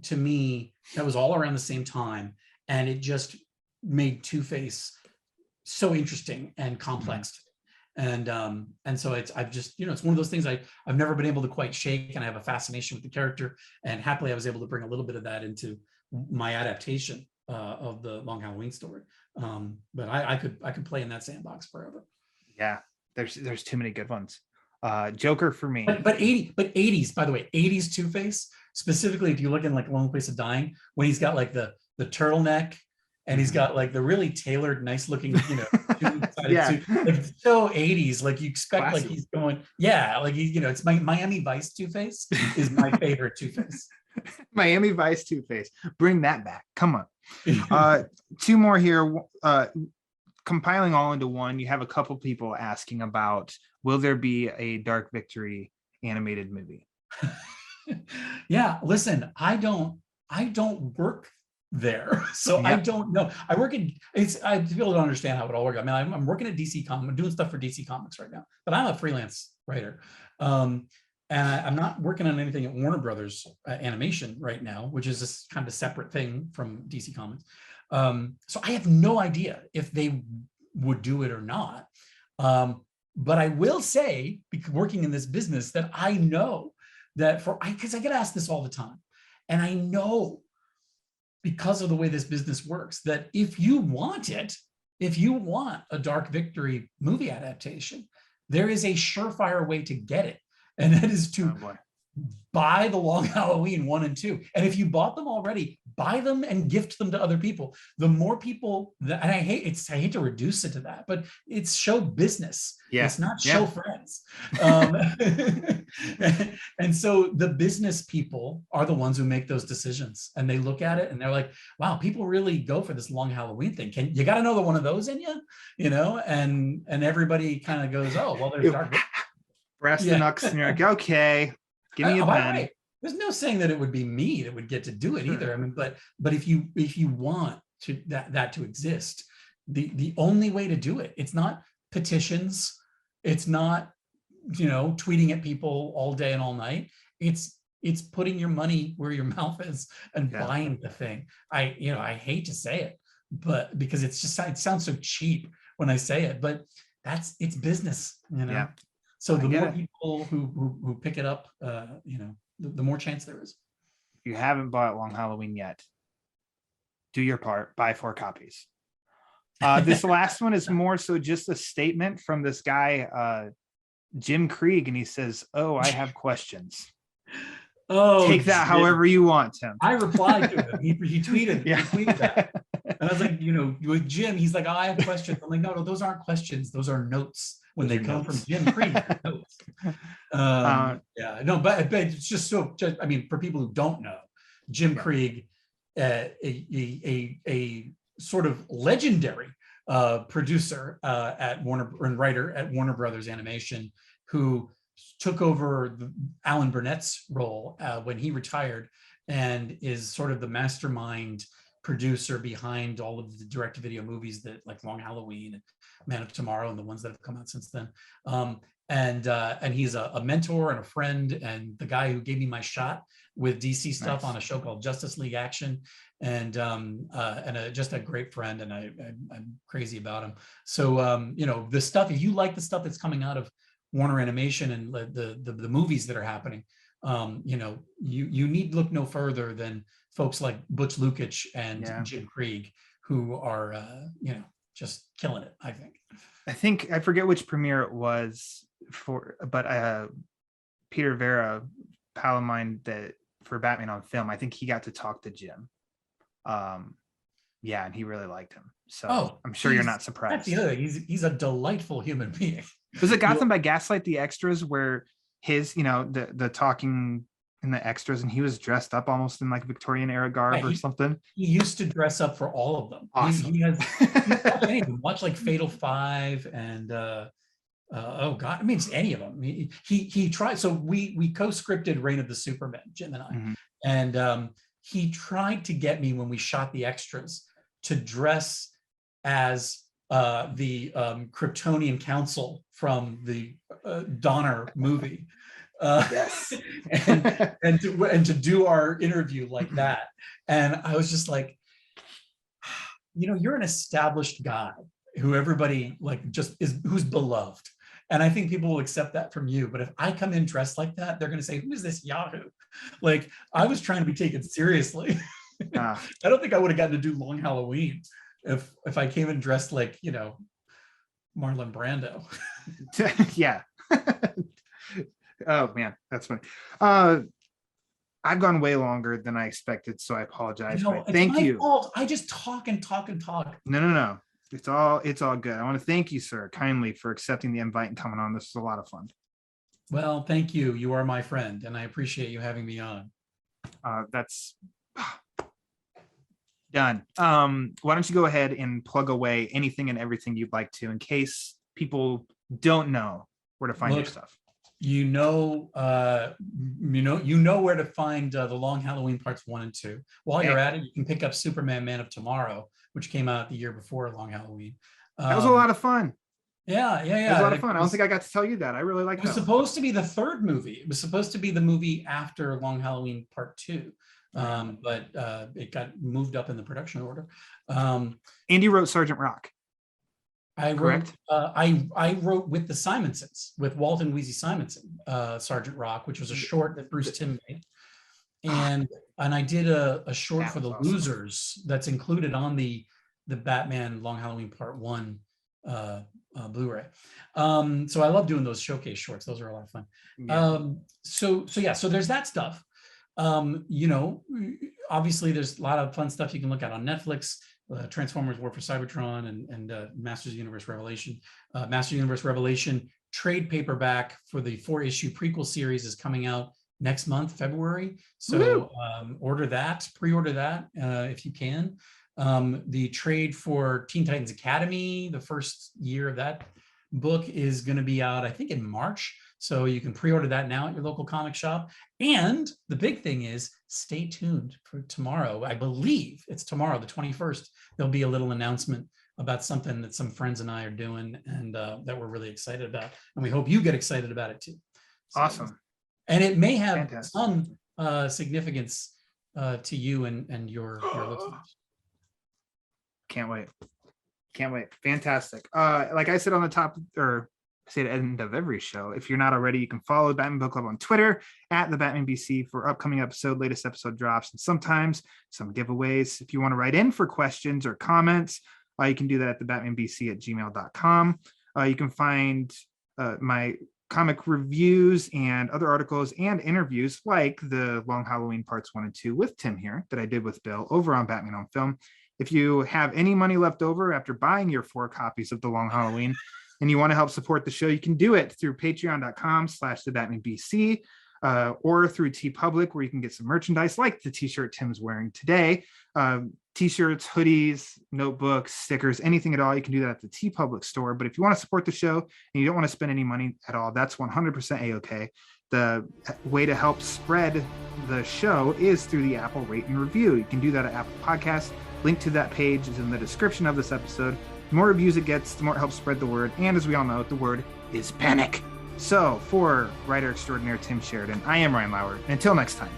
to me, that was all around the same time, and it just made Two-Face so interesting and complex. And so I've just, it's one of those things I've never been able to quite shake, and I have a fascination with the character, and happily I was able to bring a little bit of that into my adaptation of the Long Halloween story. But I could play in that sandbox forever. Yeah, there's too many good ones. Joker for me. But 80s, by the way, 80s Two-Face, specifically if you look in like Lonely Place of Dying, when he's got like the turtleneck, and he's got like the really tailored, nice looking, suit. Like so 80s, like you expect classy. Like he's going, like it's my Miami Vice Two-Face is my favorite Two-Face. Miami Vice Two-Face, bring that back. Come on. Two more here. Compiling all into one. You have a couple people asking about, will there be a Dark Victory animated movie? Yeah, listen, I don't work there, so I don't know. I work in people don't understand how it all works. I mean, I'm working at DC Comics. I'm doing stuff for DC Comics right now, but I'm a freelance writer, and I'm not working on anything at Warner Brothers Animation right now, which is this kind of a separate thing from DC Comics. So I have no idea if they would do it or not. But I will say, because working in this business, that I know that because I get asked this all the time, and I know, because of the way this business works, that if you want a Dark Victory movie adaptation, there is a surefire way to get it. And that is to buy the Long Halloween 1 and 2. And if you bought them already, buy them and gift them to other people. The more people that, and I hate to reduce it to that, but it's show business. Yeah. It's not show friends. And so the business people are the ones who make those decisions, and they look at it and they're like, wow, people really go for this Long Halloween thing. You got another one of those in you, and everybody kind of goes, oh, well, there's Dark. Brass the knucks, and you're like, okay, give me a pen. There's no saying that it would be me that would get to do it either. I mean, but if you want to that to exist, the only way to do it, it's not petitions, it's not tweeting at people all day and all night. It's putting your money where your mouth is and buying the thing. I hate to say it, but because it sounds so cheap when I say it, but it's business, Yeah. So the more people who pick it up, the more chance there is. If you haven't bought Long Halloween yet, do your part, buy 4 copies. This last one is more so just a statement from this guy, Jim Krieg, and he says, "Oh, I have questions." Oh, take that Jim. However you want, Tim. I replied to him. He tweeted. Yeah. He tweeted that, and I was like, with Jim, he's like, "Oh, I have questions." I'm like, "No, those aren't questions. Those are notes." When they come from Jim Krieg. But it's just so. I mean, for people who don't know, Jim Krieg, a sort of legendary producer at Warner and writer at Warner Brothers Animation, who took over Alan Burnett's role when he retired, and is sort of the mastermind producer behind all of the direct-to-video movies that, like Long Halloween and Man of Tomorrow and the ones that have come out since then. And he's a mentor and a friend, and the guy who gave me my shot with DC stuff on a show called Justice League Action, and just a great friend, and I'm crazy about him. So the stuff, if you like the stuff that's coming out of Warner Animation and the movies that are happening, you need look no further than folks like Butch Lukic and Jim Krieg, who are just killing it. I think I forget which premiere it was but Peter Vera, pal of mine, that for Batman on Film, I think he got to talk to Jim. And he really liked him. So I'm sure you're not surprised. That's the other thing. He's a delightful human being. Was it Gotham by Gaslight the Extras where his, the talking in the extras, and he was dressed up almost in like Victorian era garb or something. He used to dress up for all of them. Awesome. He watch any of them. Watch like Fatal Five and oh god, I mean any of them. He tried. So we co-scripted Reign of the Supermen, Jim and I, and he tried to get me when we shot the extras to dress as the Kryptonian Council from the Donner movie. Yes. and to do our interview like that. And I was just like, you're an established guy who everybody like just is, who's beloved. And I think people will accept that from you. But if I come in dressed like that, they're going to say, who is this Yahoo? Like, I was trying to be taken seriously. I don't think I would have gotten to do Long Halloween if I came in dressed like, Marlon Brando. Yeah. Oh man, that's funny. I've gone way longer than I expected, so I apologize. Thank you. Fault. I just talk and talk and talk. No. It's all good. I want to thank you, sir, kindly for accepting the invite and coming on. This was a lot of fun. Well, thank you. You are my friend, and I appreciate you having me on. That's done. Why don't you go ahead and plug away anything and everything you'd like to, in case people don't know where to find your stuff. You know where to find the Long Halloween parts 1 and 2. While you're at it, you can pick up Superman Man of Tomorrow, which came out the year before Long Halloween. That was a lot of fun. Yeah. It was a lot of fun. I don't think I got to tell you that. I really liked it. It was supposed to be the third movie. It was supposed to be the movie after Long Halloween Part 2. But it got moved up in the production order. Andy wrote Sergeant Rock. I wrote with the Simonsons, with Walt and Wheezy Simonson, Sergeant Rock, which was a short that Bruce Timm made. And I did a short for the awesome. Losers that's included on the Batman Long Halloween Part 1 Blu-ray. So I love doing those showcase shorts. Those are a lot of fun. Yeah. So there's that stuff. Obviously there's a lot of fun stuff you can look at on Netflix. Transformers War for Cybertron and Masters of Universe Revelation. Masters of Universe Revelation trade paperback for the 4-issue prequel series is coming out next month, February. So pre-order that if you can. The trade for Teen Titans Academy, the first year of that book, is going to be out, I think, in March. So you can pre-order that now at your local comic shop. And the big thing is, stay tuned for tomorrow. I believe it's tomorrow, the 21st. There'll be a little announcement about something that some friends and I are doing, and that we're really excited about. And we hope you get excited about it too. So, awesome. And it may have some significance to you and your listeners. Can't wait. Fantastic. Like I said on the top, or say at the end of every show, if you're not already, you can follow Batman Book Club on Twitter at the Batman BC for upcoming latest episode drops, and sometimes some giveaways. If you want to write in for questions or comments, you can do that at thebatmanbc@gmail.com. You can find my comic reviews and other articles and interviews like the Long Halloween Parts 1 and 2 with Tim here that I did with Bill over on Batman on Film. If you have any money left over after buying your 4 copies of the Long Halloween and you want to help support the show, you can do it through patreon.com/thebatmanbc or through TeePublic, where you can get some merchandise like the t-shirt Tim's wearing today. T-shirts, hoodies, notebooks, stickers, anything at all. You can do that at the TeePublic store. But if you want to support the show and you don't want to spend any money at all, that's 100% A-okay. The way to help spread the show is through the Apple Rate and Review. You can do that at Apple Podcasts. Link to that page is in the description of this episode. The more reviews it gets, the more it helps spread the word. And as we all know, the word is panic. So for writer extraordinaire Tim Sheridan, I am Ryan Lauer. And until next time,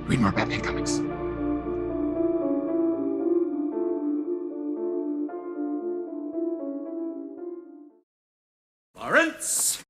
read more Batman comics. Lawrence!